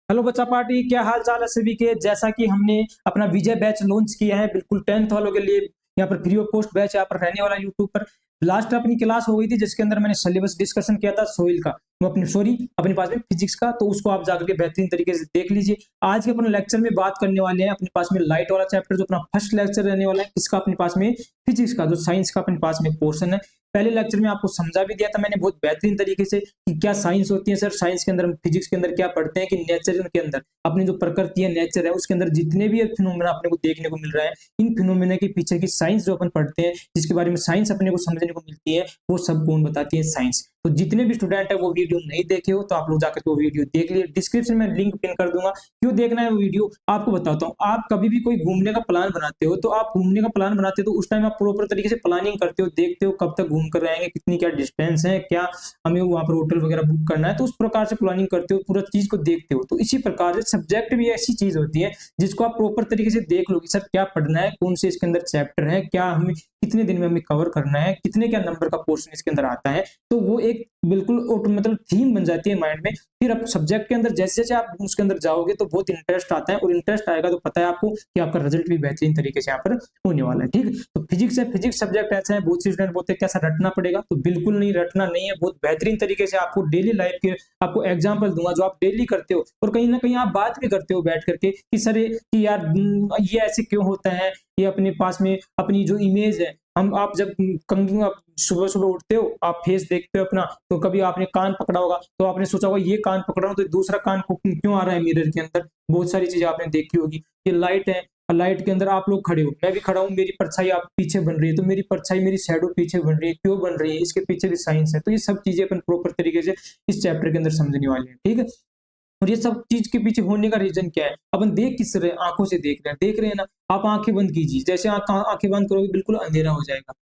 Hello बच्चा party, क्या हाल चाल है सभी के। जैसा कि हमने अपना विजय बैच लॉन्च किया है बिल्कुल 10th वालों के लिए। यहाँ पर फ्री ऑफ कॉस्ट बैच यहाँ पर रहने वाला यूट्यूब पर। लास्ट अपनी क्लास हो गई थी जिसके अंदर मैंने सिलेबस डिस्कशन किया था सोइल का, वो अपनी सॉरी अपने पास में फिजिक्स का, तो उसको आप जाकर के बेहतरीन तरीके से देख लीजिए। आज के अपने लेक्चर में बात करने वाले हैं अपने पास में लाइट वाला चैप्टर, जो अपना फर्स्ट लेक्चर रहने वाला है इसका अपने पास में फिजिक्स का, जो साइंस का अपने पास में पोर्शन है। पहले लेक्चर में आपको समझा भी दिया था मैंने बहुत बेहतरीन तरीके से कि क्या साइंस होती है सर, साइंस के अंदर हम फिजिक्स के अंदर क्या पढ़ते हैं कि नेचर के अंदर अपनी जो प्रकृति है, नेचर है, उसके अंदर जितने भी फिनोमेना अपने को देखने को मिल रहा है, इन फिनोमेना के पीछे की साइंस जो अपन पढ़ते हैं, जिसके बारे में साइंस अपने को समझने को मिलती है, वो सब कौन बताती है? साइंस। तो जितने भी स्टूडेंट है वो वीडियो नहीं देखे हो तो आप लोग जाकर के वो वीडियो देख लिए। डिस्क्रिप्शन में लिंक पिन कर दूंगा। क्यों देखना है वो वीडियो आपको बताता हूँ। आप कभी भी कोई घूमने का प्लान बनाते हो तो आप घूमने का प्लान बनाते हो तो उस टाइम आप प्रॉपर तरीके से प्लानिंग करते हो, देखते हो कब तक घूम कर आएंगे, कितनी क्या डिस्टेंस है, क्या हमें वहां पर होटल वगैरह बुक करना है, तो उस प्रकार से प्लानिंग करते हो, पूरा चीज को देखते हो। तो इसी प्रकार से सब्जेक्ट भी ऐसी चीज होती है जिसको आप प्रॉपर तरीके से देख लो कि सर क्या पढ़ना है, कौन से इसके अंदर चैप्टर है, क्या हमें कितने दिन में हमें कवर करना है, कितने क्या नंबर का पोर्शन इसके अंदर आता है। तो वो एक बिल्कुल मतलब थीम बन जाती है माइंड में। फिर अब सब्जेक्ट के अंदर जैसे जैसे आप उसके अंदर जाओगे तो बहुत इंटरेस्ट आता है, और इंटरेस्ट आएगा तो पता है आपको कि आपका रिजल्ट भी बेहतरीन तरीके से यहाँ पर होने वाला है। ठीक है, तो फिजिक्स है, फिजिक्स सब्जेक्ट ऐसा है, बहुत से स्टूडेंट बोलते हैं कैसा रटना पड़ेगा, तो बिल्कुल नहीं, रटना नहीं है। बहुत बेहतरीन तरीके से आपको डेली लाइफ के आपको एग्जाम्पल दूंगा जो आप डेली करते हो, और कहीं ना कहीं आप बात भी करते हो बैठ करके कि सर कि यार ये ऐसे क्यों होता है, ये अपने पास में अपनी जो इमेज है, हम आप जब कंगी आप सुबह सुबह उठते हो, आप फेस देखते हो अपना, तो कभी आपने कान पकड़ा होगा तो आपने सोचा होगा ये कान पकड़ा हूं तो दूसरा कान क्यों आ रहा है मिरर के अंदर। बहुत सारी चीजें आपने देखी होगी। ये लाइट है, लाइट के अंदर आप लोग खड़े हो, मैं भी खड़ा हूँ, मेरी परछाई आप पीछे बन रही है, तो मेरी परछाई मेरी शैडो पीछे बन रही है, क्यों बन रही है, इसके पीछे भी साइंस है। तो ये सब चीजें अपन प्रॉपर तरीके से इस चैप्टर के अंदर समझने वाले हैं। ठीक है, और ये सब चीज के पीछे होने का रीजन क्या है, अपन देख किस रहे हैं, आंखों से देख रहे हैं ना। आप आंखें बंद कीजिए, जैसे आंखें बंद करोगे बिल्कुल अंधेरा हो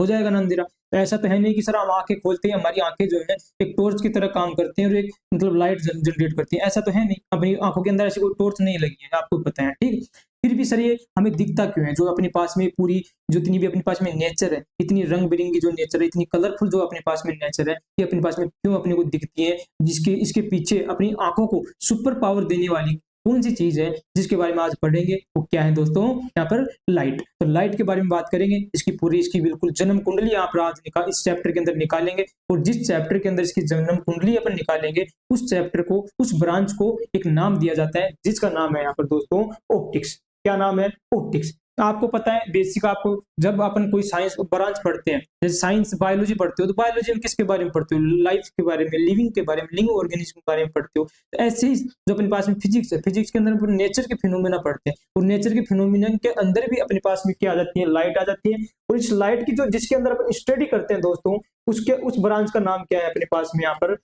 जाएगा ना अंधेरा। तो ऐसा तो है नहीं कि सर हम आंखें खोलते हैं, हमारी आंखें जो है एक टॉर्च की तरह काम करती हैं और एक मतलब लाइट जनरेट करती है, ऐसा तो है नहीं। अपनी आंखों के अंदर ऐसी कोई टॉर्च नहीं लगी है, आपको पता है। ठीक है, फिर भी सर ये हमें दिखता क्यों है? जो अपने पास में पूरी जितनी भी अपने पास में नेचर है, इतनी रंग बिरंगी जो नेचर है, इतनी कलरफुल जो अपने पास में नेचर है, ये अपने पास में क्यों अपने को दिखती है? जिसके इसके पीछे अपनी आंखों को सुपर पावर देने वाली कौन सी चीज है, जिसके बारे में आज पढ़ेंगे, वो क्या है दोस्तों? यहाँ पर लाइट। तो लाइट के बारे में बात करेंगे, इसकी पूरी इसकी बिल्कुल जन्म कुंडली यहाँ पर आज इस चैप्टर के अंदर निकालेंगे। और जिस चैप्टर के अंदर इसकी जन्म कुंडली अपन निकालेंगे, उस चैप्टर को, उस ब्रांच को एक नाम दिया जाता है जिसका नाम है यहाँ पर दोस्तों ऑप्टिक्स। क्या नाम है? ऑप्टिक्स। आपको पता है बेसिक, आपको जब अपन कोई साइंस ब्रांच पढ़ते हैं, जैसे साइंस बायोलॉजी पढ़ते हो, तो बायोलॉजी में किसके बारे में पढ़ते हो? लाइफ के बारे में, लिविंग के बारे में, लिविंग ऑर्गेनिज्म के बारे में पढ़ते हो। तो ऐसे ही जो अपने पास में फिजिक्स है, फिजिक्स के अंदर नेचर के फिनोमेना पढ़ते हैं, और नेचर के फिनोमेना के अंदर भी अपने पास में क्या आ जाती है? लाइट आ जाती है। और इस लाइट की जो जिसके अंदर अपन स्टडी करते हैं दोस्तों, उसके उस ब्रांच का नाम क्या है अपने पास में यहाँ पर?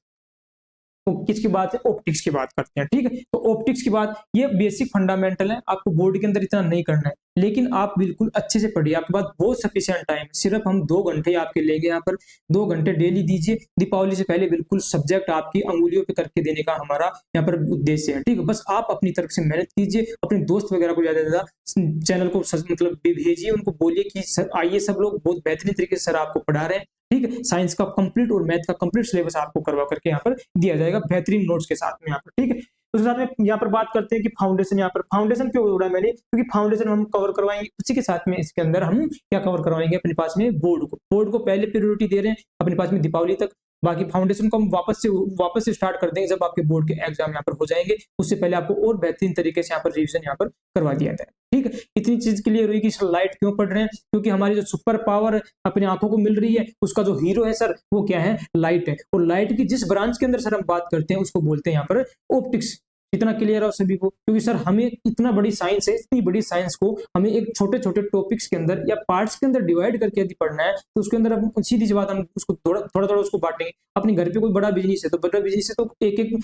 तो किसकी बात है? ऑप्टिक्स की बात करते हैं। ठीक है, तो ऑप्टिक्स की बात, ये बेसिक फंडामेंटल है, आपको बोर्ड के अंदर इतना नहीं करना है, लेकिन आप बिल्कुल अच्छे से पढ़िए। आपके पास बहुत सफिशिएंट टाइम है, सिर्फ हम 2 घंटे आपके लेंगे यहाँ पर। 2 घंटे डेली दीजिए। दीपावली से पहले बिल्कुल सब्जेक्ट आपकी अंगुलियों पे करके देने का हमारा यहाँ पर उद्देश्य है। ठीक है, बस आप अपनी तरफ से मेहनत कीजिए, अपने दोस्त वगैरह को ज्यादा से ज्यादा चैनल को मतलब भेजिए, उनको बोलिए कि सर आइए, सब लोग बहुत बेहतरीन तरीके से सर आपको पढ़ा रहे हैं। ठीक है, साइंस का कंप्लीट और मैथ का कंप्लीट सिलेबस आपको करवा करके यहाँ पर दिया जाएगा बेहतरीन नोट्स के साथ में यहाँ पर। ठीक है, उसके साथ में यहाँ पर बात करते हैं कि फाउंडेशन। यहाँ पर फाउंडेशन क्यों जोड़ा मैंने? क्योंकि फाउंडेशन हम कवर करवाएंगे, उसी के साथ में इसके अंदर हम क्या कवर करवाएंगे अपने पास में? बोर्ड को। बोर्ड को पहले प्रायोरिटी दे रहे हैं अपने पास में दीपावली तक। बाकी फाउंडेशन को हम वापस से स्टार्ट कर देंगे जब आपके बोर्ड के एग्जाम यहाँ पर हो जाएंगे। उससे पहले आपको और बेहतरीन तरीके से यहाँ पर रिविजन यहाँ पर करवा दिया जाए। ठीक है, इतनी चीज क्लियर हुई कि लाइट क्यों पढ़ रहे हैं? क्योंकि हमारी जो सुपर पावर अपनी आंखों को मिल रही है, उसका जो हीरो है सर, वो क्या है? लाइट है। और लाइट की जिस ब्रांच के अंदर सर हम बात करते हैं, उसको बोलते हैं यहाँ पर ऑप्टिक्स। इतना क्लियर है सभी को? क्योंकि सर हमें इतना बड़ी साइंस है, इतनी बड़ी साइंस को हमें एक छोटे छोटे टॉपिक्स के अंदर या पार्ट्स के अंदर डिवाइड करके यदि पढ़ना है, तो उसके अंदर हम सीधी सी बात, हम उसको थोड़ा थोड़ा उसको बांटेंगे। अपने घर पे कोई बड़ा बिजनेस है, तो बड़ा बिजनेस है तो एक एक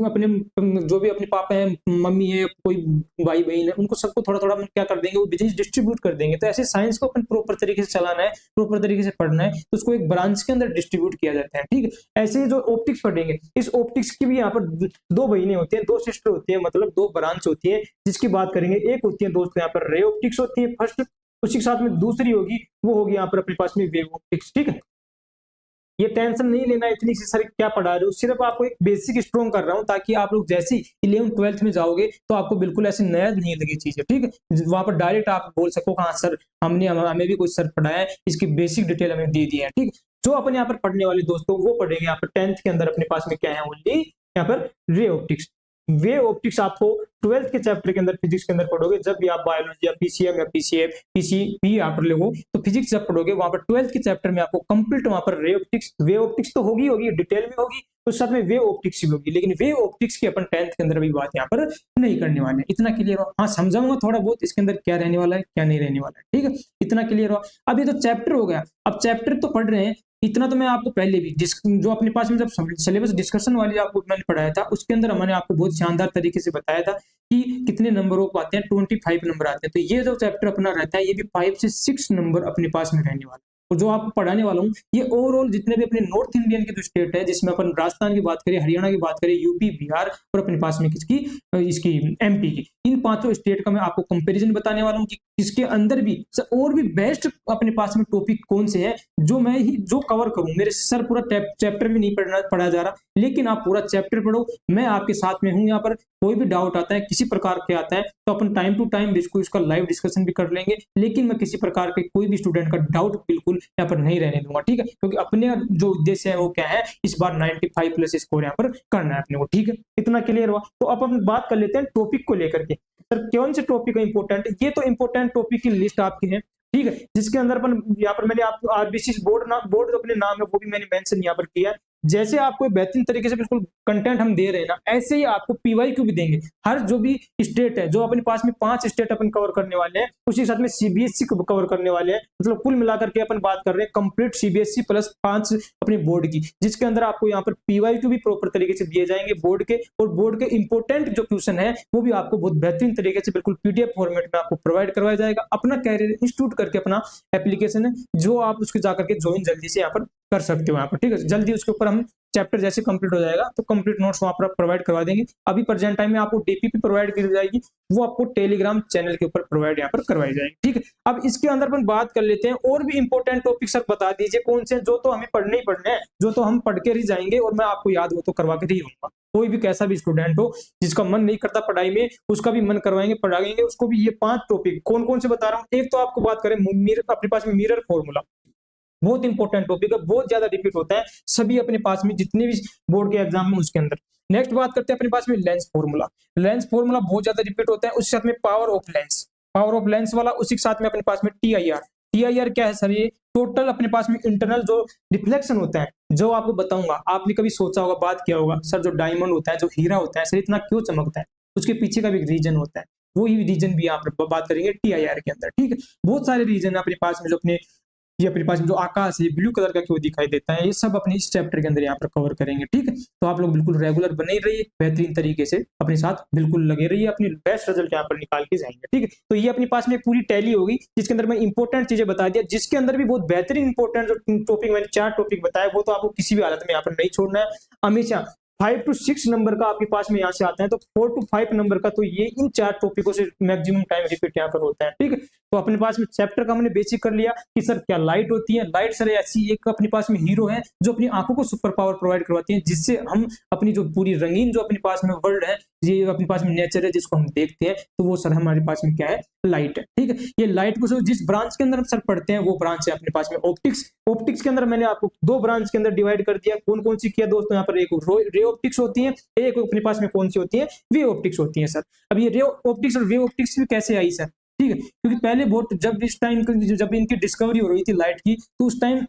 अपने जो भी अपने पापा है, मम्मी है, कोई भाई बहन है, उनको सबको थोड़ा थोड़ा क्या कर देंगे? वो बिजनेस डिस्ट्रीब्यूट कर देंगे। तो ऐसे साइंस को अपन प्रॉपर तरीके से चलाना है, प्रॉपर तरीके से पढ़ना है, तो उसको एक ब्रांच के अंदर डिस्ट्रीब्यूट किया जाता है। ठीक है, ऐसे ही जो ऑप्टिक्स पढ़ेंगे, इस ऑप्टिक्स की भी यहाँ पर 2 बहिनें होती हैं, 2 सिस्टर होती है, मतलब 2 ब्रांच होती है जिसकी बात करेंगे। एक होती है दोस्तों यहाँ पर रे ऑप्टिक्स होती है फर्स्ट, उसी के साथ में दूसरी होगी, वो होगी यहाँ पर अपने पास में वेव ऑप्टिक्स। ठीक है, ये टेंशन नहीं लेना इतनी सी सर क्या पढ़ा रहे हो, सिर्फ आपको एक बेसिक स्ट्रॉन्ग कर रहा हूँ ताकि आप लोग जैसे 11th-12th में जाओगे तो आपको बिल्कुल ऐसे नया नहीं लगे चीजें, ठीक है। वहां पर डायरेक्ट आप बोल सको हाँ सर हमें भी कोई सर पढ़ाया है, इसकी बेसिक डिटेल हमें दे दी है, ठीक। जो अपने यहाँ पर पढ़ने वाले दोस्तों वो पढ़ेंगे यहाँ पर 10th के अंदर अपने पास में क्या है ओनली यहाँ पर रे ऑप्टिक्स। वे ऑप्टिक्स आपको 12th के चैप्टर के अंदर फिजिक्स के अंदर पढ़ोगे, जब भी आप बायोलॉजी या पीसीएम या पीसीएम पीसीपी आप लोगो तो फिजिक्स जब पढ़ोगे वहां पर 12th के चैप्टर में आपको कंप्लीट वहां पर रे ऑप्टिक्स वे ऑप्टिक्स तो होगी डिटेल में होगी, तो साथ में वे ऑप्टिक्स भी होगी, लेकिन वे ऑप्टिक्स की अपन 10th के अंदर भी बात यहाँ पर नहीं करने वाले हैं। इतना क्लियर हो? हाँ समझाऊंगा थोड़ा बहुत इसके अंदर क्या रहने वाला है क्या नहीं रहने वाला है, ठीक है। इतना क्लियर हो? अब ये तो चैप्टर हो गया, अब चैप्टर तो पढ़ रहे हैं, इतना तो मैं आपको पहले भी जो अपने पास में जब सिलेबस डिस्कशन वाली आपको मैंने पढ़ाया था उसके अंदर मैंने आपको बहुत शानदार तरीके से बताया था कि कितने नंबर ऑफ आते हैं, 25 नंबर आते हैं। तो ये जो चैप्टर अपना रहता है ये भी 5 से 6 नंबर अपने पास में रहने वाला है। और जो आपको पढ़ाने वाला हूँ ये ओवरऑल जितने भी अपने नॉर्थ इंडियन के जो स्टेट है, जिसमें अपन राजस्थान की बात करें, हरियाणा की बात करें, यूपी, बिहार और अपने पास में किसकी इसकी एमपी की, इन पांचों स्टेट का मैं आपको कंपैरिजन बताने वाला हूँ कि इसके अंदर भी और भी बेस्ट अपने पास में टॉपिक कौन से हैं जो मैं ही जो कवर करूं। मेरे सर पूरा चैप्टर भी नहीं पढ़ा जा रहा, लेकिन आप पूरा चैप्टर पढ़ो, मैं आपके साथ में हूं। यहाँ पर कोई भी डाउट आता है किसी प्रकार के आता है तो अपन टाइम टू टाइम इसका लाइव डिस्कशन भी कर लेंगे, लेकिन मैं किसी प्रकार के कोई भी स्टूडेंट का डाउट बिल्कुल यहाँ पर नहीं रहने दूंगा, ठीक है। क्योंकि अपने जो उद्देश्य है वो क्या है, इस बार 95+ स्कोर यहाँ पर करना है अपने को, ठीक है। इतना क्लियर हुआ? तो अब अपन बात कर लेते हैं टॉपिक को लेकर के। सर कौन से टॉपिक है इंपॉर्टेंट, ये तो इंपॉर्टेंट टॉपिक की लिस्ट आपकी है, ठीक है, जिसके अंदर अपन यहाँ पर मैंने आपको आरबीसी बोर्ड जो अपने नाम है वो भी मैंने मेंशन यहाँ पर किया है। जैसे आपको बेहतरीन तरीके से बिल्कुल कंटेंट हम दे रहे हैं ना, ऐसे ही आपको पीवाईक्यू भी देंगे। हर जो भी स्टेट है, जो अपने पास में 5 स्टेट अपन कवर करने वाले हैं, उसी साथ में सीबीएसई को कवर करने वाले हैं, मतलब कुल मिलाकर के अपन बात कर रहे हैं कंप्लीट सीबीएसई प्लस 5 अपने बोर्ड की, जिसके अंदर आपको यहाँ पर पीवाईक्यू भी प्रॉपर तरीके से दिए जाएंगे बोर्ड के, और बोर्ड के इंपोर्टेंट जो क्वेश्चन है वो भी आपको बहुत बेहतरीन तरीके से बिल्कुल पीडीएफ फॉर्मेट में आपको प्रोवाइड करवाया जाएगा। अपना कैरियर इंस्टीट्यूट करके अपना एप्लीकेशन है जो आप उसके जाकर के ज्वाइन जल्दी से यहाँ पर कर सकते हो यहाँ पर, ठीक है। जल्दी उसके ऊपर हम चैप्टर जैसे कंप्लीट हो जाएगा तो कंप्लीट नोट्स वहां पर प्रोवाइड करवा देंगे। अभी प्रेजेंट टाइम में आपको डीपीपी प्रोवाइड की जाएगी, वो आपको टेलीग्राम चैनल के ऊपर प्रोवाइड यहाँ पर करवाई जाएगी, ठीक है। अब इसके अंदर अपन बात कर लेते हैं और भी इंपॉर्टेंट टॉपिक सर बता दीजिए कौन से, जो तो हमें पढ़ने ही पढ़ने हैं, जो तो हम पढ़ के ही जाएंगे और मैं आपको याद हो तो करवा के ही रहूंगा। कोई भी कैसा भी स्टूडेंट हो जिसका मन नहीं करता पढ़ाई में, उसका भी मन करवाएंगे पढ़ाएंगे उसको भी। ये 5 टॉपिक कौन कौन से बता रहा हूँ। एक तो आपको बात करें अपने पास में मिरर फॉर्मूला, बहुत इंपॉर्टेंट टॉपिक है, बहुत ज्यादा रिपीट होता है सभी अपने पास में जितने भी बोर्ड के एग्जाम में उसके अंदर। नेक्स्ट बात करते हैं अपने पास में लेंस फॉर्मूला। लेंस फॉर्मूला बहुत ज्यादा रिपीट होता है, उसके साथ में पावर ऑफ लेंस वाला, उसी के साथ में अपने पास में टीआईआर क्या है सर, ये टोटल अपने पास में इंटरनल जो रिफ्लेक्शन होता है, जो आपको बताऊंगा। आपने कभी सोचा होगा, बात किया होगा सर जो डायमंड होता है, जो हीरा होता है सर इतना क्यों चमकता है, उसके पीछे का भी एक रीजन होता है, वही रीजन भी यहाँ पर बात करेंगे टीआईआर के अंदर, ठीक है। बहुत सारे रीजन है अपने पास में, जो अपने ये अपने पास जो आकाश है ब्लू कलर का क्यों दिखाई देता है, ये सब अपने इस चैप्टर के अंदर यहाँ पर कवर करेंगे, ठीक है। तो आप लोग बिल्कुल रेगुलर बने रहिए, बेहतरीन तरीके से अपने साथ बिल्कुल लगे रहिए, अपनी बेस्ट रिजल्ट यहाँ पर निकाल के जाएंगे, ठीक है। तो ये अपने पास में पूरी टैली होगी जिसके अंदर मैं इंपॉर्टेंट चीजें बता दिया, जिसके अंदर भी बहुत बेहतरीन इंपॉर्टेंट जो टॉपिक मैंने 4 टॉपिक बताया वो तो आपको किसी भी हालत में यहाँ पर नहीं छोड़ना है। हमेशा 5 to 6 नंबर का आपके पास में यहाँ से आता है, तो 4 to 5 नंबर का तो ये इन 4 टॉपिकों से मैक्सिमम टाइम रिपीट यहाँ पर होता है, ठीक है। तो अपने पास में चैप्टर का हमने बेसिक कर लिया कि सर क्या लाइट होती है। लाइट सर ऐसी एक अपने पास में हीरो है जो अपनी आंखों को सुपर पावर प्रोवाइड करवाती है, जिससे हम अपनी जो पूरी रंगीन जो अपने पास में वर्ल्ड है, ये अपने पास में नेचर है जिसको हम देखते हैं, तो वो सर हमारे पास में क्या है, लाइट है, ठीक है। ये लाइट को जिस ब्रांच के अंदर हम सर पढ़ते हैं वो ब्रांच है अपने पास में ऑप्टिक्स। ऑप्टिक्स के अंदर मैंने आपको 2 ब्रांच के अंदर डिवाइड कर दिया, कौन कौन सी किया दोस्तों, यहाँ पर एक रे ऑप्टिक्स होती है, एक अपने पास में कौन सी होती है, वे ऑप्टिक्स होती है सर। अब ये रे ऑप्टिक्स और वे ऑप्टिक्स भी कैसे आई सर, ठीक है, क्योंकि पहले बहुत जब इस टाइम जब इनकी डिस्कवरी हो रही थी लाइट की, तो उस टाइम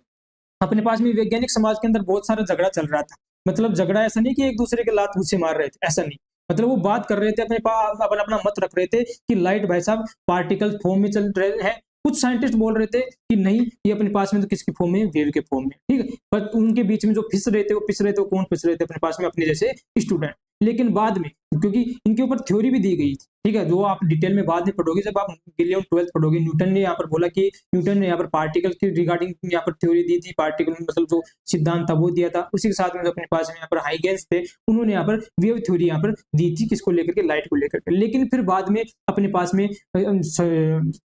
अपने पास में वैज्ञानिक समाज के अंदर बहुत सारा झगड़ा चल रहा था। मतलब झगड़ा ऐसा नहीं कि एक दूसरे के लात घुसे मार रहे थे, ऐसा नहीं, मतलब वो बात कर रहे थे अपने पास, अपना मत रख रहे थे कि लाइट भाई साहब पार्टिकल फॉर्म में चल रहे हैं। कुछ साइंटिस्ट बोल रहे थे कि नहीं ये अपने पास में तो किसके फॉर्म में, वेव के फॉर्म में, ठीक है। पर उनके बीच में जो फिस रहे थे वो कौन फिस रहे थे अपने पास में, अपने जैसे स्टूडेंट। लेकिन बाद में क्योंकि इनके ऊपर थ्योरी भी दी गई थी, ठीक है, जो आप डिटेल में बाद में पढ़ोगे जब आप 11th-12th पढ़ोगे। न्यूटन ने यहाँ पर बोला कि न्यूटन ने यहाँ पर पार्टिकल की रिगार्डिंग यहाँ पर थ्योरी दी थी, पार्टिकल मतलब जो सिद्धांत था वो दिया था। उसी के साथ में जो अपने पास में यहाँ पर हाइगेंस थे, उन्होंने यहाँ पर वेव थ्योरी यहाँ पर दी थी, किसको लेकर के, लाइट को लेकर के। लेकिन फिर बाद में अपने पास में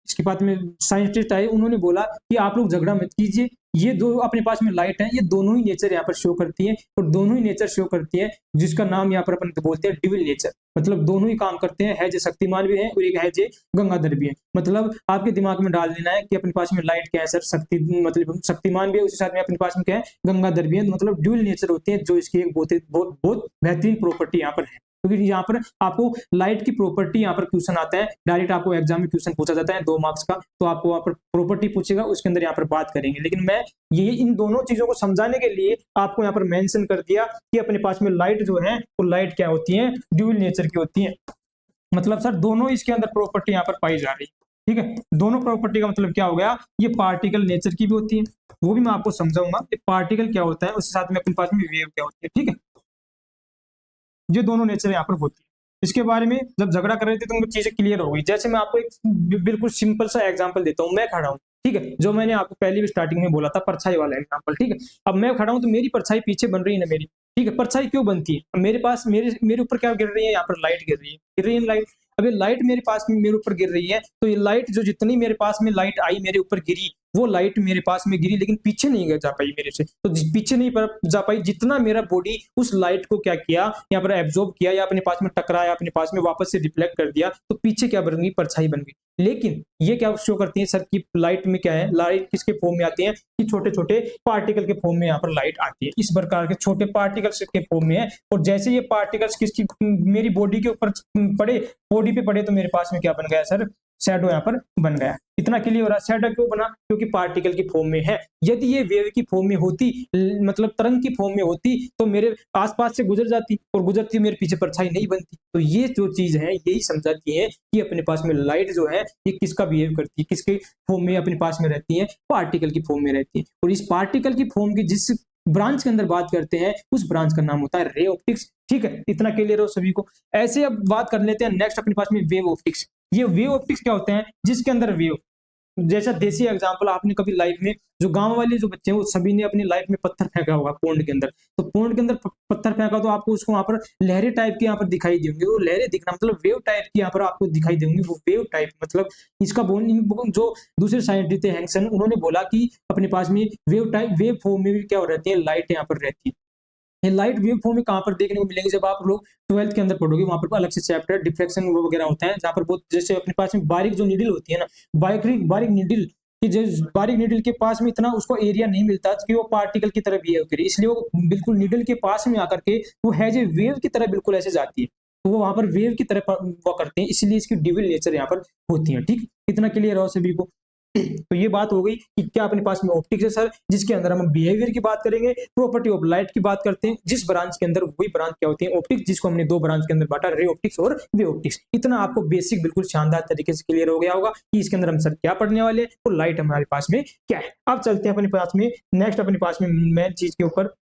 इसके बाद में साइंटिस्ट आए, उन्होंने बोला कि आप लोग झगड़ा मत कीजिए, ये जो अपने पास में लाइट है, ये दोनों ही नेचर यहाँ पर शो करती है, और दोनों ही नेचर शो करती है जिसका नाम यहाँ पर अपन बोलते हैं डिविल नेचर। मतलब दोनों ही काम करते हैं, है जो शक्तिमान भी है और एक है जो गंगाधर भी है। मतलब आपके दिमाग में डाल देना है कि अपने पास में लाइट क्या है सर, शक्ति मतलब शक्तिमान भी है, उसी साथ में अपने पास में क्या है, गंगाधर भी है। मतलब ड्यूल नेचर होते हैं, जो इसकी एक बहुत बेहतरीन प्रॉपर्टी यहाँ पर है। क्योंकि यहाँ पर आपको लाइट की प्रॉपर्टी यहाँ पर क्वेश्चन आता है, डायरेक्ट आपको एग्जाम में क्वेश्चन पूछा जाता है 2 मार्क्स का, तो आपको वहाँ पर प्रॉपर्टी पूछेगा, उसके अंदर यहाँ पर बात करेंगे। लेकिन मैं ये इन दोनों चीजों को समझाने के लिए आपको यहाँ पर मेंशन कर दिया कि अपने पास में लाइट जो है वो लाइट क्या होती है, ड्यूल नेचर की होती है। मतलब सर दोनों इसके अंदर प्रॉपर्टी यहाँ पर पाई जा रही है। ठीक है, दोनों प्रॉपर्टी का मतलब क्या हो गया, ये पार्टिकल नेचर की भी होती है, वो भी मैं आपको समझाऊंगा कि पार्टिकल क्या होता है, उसके साथ में अपने पास में वेव क्या होती है। ठीक है, ये दोनों नेचर यहाँ पर होती है। इसके बारे में जब झगड़ा कर रहे थे तो मुझे चीजें क्लियर हो गई। जैसे मैं आपको एक बिल्कुल सिंपल सा एग्जांपल देता हूँ, मैं खड़ा हूँ, ठीक है, जो मैंने आपको पहले भी स्टार्टिंग में बोला था, परछाई वाला एग्जांपल। ठीक है, अब मैं खड़ा हूँ तो मेरी परछाई पीछे बन रही है ना मेरी। ठीक है, परछाई क्यों बनती है, मेरे पास मेरे ऊपर क्या गिर रही है, यहाँ पर लाइट गिर रही है लाइट। अब ये लाइट मेरे पास में मेरे ऊपर गिर रही है, तो ये लाइट जो जितनी मेरे पास में लाइट आई मेरे ऊपर गिरी, वो लाइट मेरे पास में गिरी, लेकिन पीछे नहीं जा पाई मेरे से। तो पीछे नहीं जा पाई, जितना मेरा बॉडी उस लाइट को क्या किया, यहाँ पर एब्जॉर्ब किया या अपने पास में टकराया, अपने पास में वापस से रिफ्लेक्ट कर दिया, तो पीछे क्या बन गई, परछाई बन गई। लेकिन ये क्या शो करती है सर की लाइट में क्या है, लाइट किसके फॉर्म में आती है, कि छोटे छोटे पार्टिकल के फॉर्म में यहाँ पर लाइट आती है, इस प्रकार के छोटे पार्टिकल्स के फॉर्म में है। और जैसे ये पार्टिकल्स किसकी मेरी बॉडी के ऊपर पड़े, बॉडी पे पड़े, तो मेरे पास में क्या बन गया सर, शैडो यहाँ पर बन गया। इतना क्लियर हो रहा है, शैडो क्यों बना, क्योंकि पार्टिकल की फॉर्म में है। यदि ये वेव की फॉर्म में होती, मतलब तरंग की फॉर्म में होती, तो मेरे आसपास से गुजर जाती, और गुजरती मेरे पीछे परछाई नहीं बनती। तो ये जो चीज है यही समझाती है कि अपने पास में लाइट जो है ये किसका बिहेव करती है, किसके फॉर्म में अपने पास में रहती है, पार्टिकल की फॉर्म में रहती है। और इस पार्टिकल की फॉर्म की जिस ब्रांच के अंदर बात करते हैं, उस ब्रांच का नाम होता है रे ऑप्टिक्स। ठीक है, इतना क्लियर हो सभी को। ऐसे अब बात कर लेते हैं नेक्स्ट अपने पास में वेव ऑप्टिक्स। ये वेव ऑप्टिक्स क्या होते हैं, जिसके अंदर वेव, जैसा देसी एग्जांपल, आपने कभी लाइफ में, जो गांव वाले जो बच्चे हैं वो सभी ने अपनी लाइफ में पत्थर फेंका होगा पोंड के अंदर। तो पोंड के अंदर पत्थर फेंका तो आपको उसको वहां पर लहरें टाइप की यहाँ पर दिखाई देंगी, वो लहरें दिखना मतलब वेव टाइप की यहाँ पर आपको दिखाई देंगी। वो वेव टाइप मतलब इसका जो दूसरे साइंटिस्ट थे हैंगसन, उन्होंने बोला कि अपने पास में वेव टाइप, वेव फॉर्म में भी क्या हो रहती है, लाइट यहाँ पर रहती है। ये लाइट वेव फॉर्म में कहाँ पर देखने को मिलेंगे, जब आप लोग 12th के अंदर पढ़ोगे, वहां पर अलग से चैप्टर डिफ्रैक्शन वगैरह होता है, जहाँ पर बहुत जैसे अपने पास में बारीक जो नीडल होती है ना, बारीक नीडल कि जो बारीक नीडल के पास में इतना उसको एरिया नहीं मिलता कि वो पार्टिकल की तरह बिहेव करे, इसलिए वो बिल्कुल नीडल के पास में आकर के वो है जो वेव की तरह बिल्कुल ऐसे जाती है, तो वो वहां पर वेव की तरह वो करते हैं, इसलिए इसकी डिविल नेचर यहाँ पर होती है। ठीक, इतना क्लियर हो सभी को। तो ये बात हो गई कि क्या अपने पास में ऑप्टिक्स है सर, जिसके अंदर हम बिहेवियर की बात करेंगे, प्रॉपर्टी ऑफ लाइट की बात करते हैं, जिस ब्रांच के अंदर वही ब्रांच क्या होती है, ऑप्टिक्स, जिसको हमने 2 ब्रांच के अंदर बांटा, रे ऑप्टिक्स और वे ऑप्टिक्स। इतना आपको बेसिक बिल्कुल शानदार तरीके से क्लियर हो गया होगा कि इसके अंदर हम सर क्या पढ़ने वाले और लाइट हमारे पास में क्या है। अब चलते हैं अपने पास में नेक्स्ट, अपने पास में मेन चीज के ऊपर,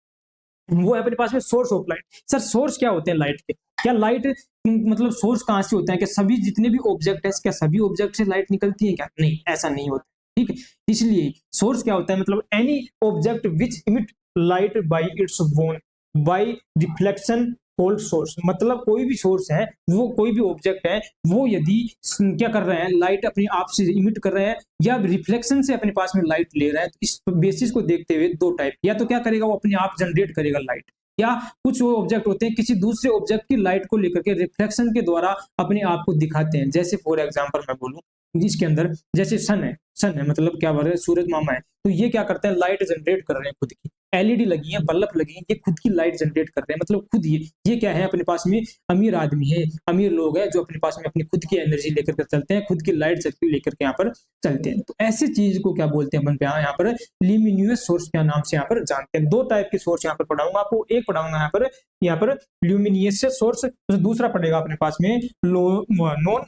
वो है अपने पास में source of light. Sir source क्या होते हैं लाइट के, क्या लाइट मतलब सोर्स कहां से होता है, क्या सभी जितने भी ऑब्जेक्ट है, क्या सभी ऑब्जेक्ट से लाइट निकलती है क्या, नहीं, ऐसा नहीं होता। ठीक है, इसलिए सोर्स क्या होता है, मतलब any object which emit light by its own by reflection called source. मतलब कोई भी सोर्स है, वो कोई भी ऑब्जेक्ट है, वो यदि क्या कर रहे हैं, लाइट अपने आप से इमिट कर रहे हैं या रिफ्लेक्शन से अपने पास में लाइट ले रहे हैं, तो इस बेसिस को देखते हुए 2 टाइप, या तो क्या करेगा, वो अपने आप जनरेट करेगा लाइट, या कुछ वो ऑब्जेक्ट होते हैं किसी दूसरे ऑब्जेक्ट की लाइट को लेकर के रिफ्लेक्शन के द्वारा अपने आप को दिखाते हैं। जैसे फॉर एग्जांपल मैं बोलूं, इसके अंदर जैसे सन है मतलब क्या बोल रहे हैं, सूरज मामा है, तो ये क्या करते हैं, लाइट जनरेट कर रहे हैं खुद की, एलईडी लगी है, बल्ब लगी है, ये खुद की लाइट जनरेट कर रहे हैं, मतलब खुद ये क्या है, अपने पास में अमीर आदमी है, अमीर लोग हैं जो अपने पास में अपनी खुद की एनर्जी लेकर के चलते हैं, खुद की लाइट लेकर के यहाँ पर चलते हैं। तो ऐसी चीज को क्या बोलते हैं अपन यहाँ पर ल्यूमिनियस सोर्स के नाम से यहाँ पर जानते हैं। 2 टाइप के सोर्स यहाँ पर पढ़ाऊंगा आपको, एक पढ़ाऊंगा यहाँ पर ल्यूमिनियस सोर्स, दूसरा पड़ेगा अपने पास में नॉन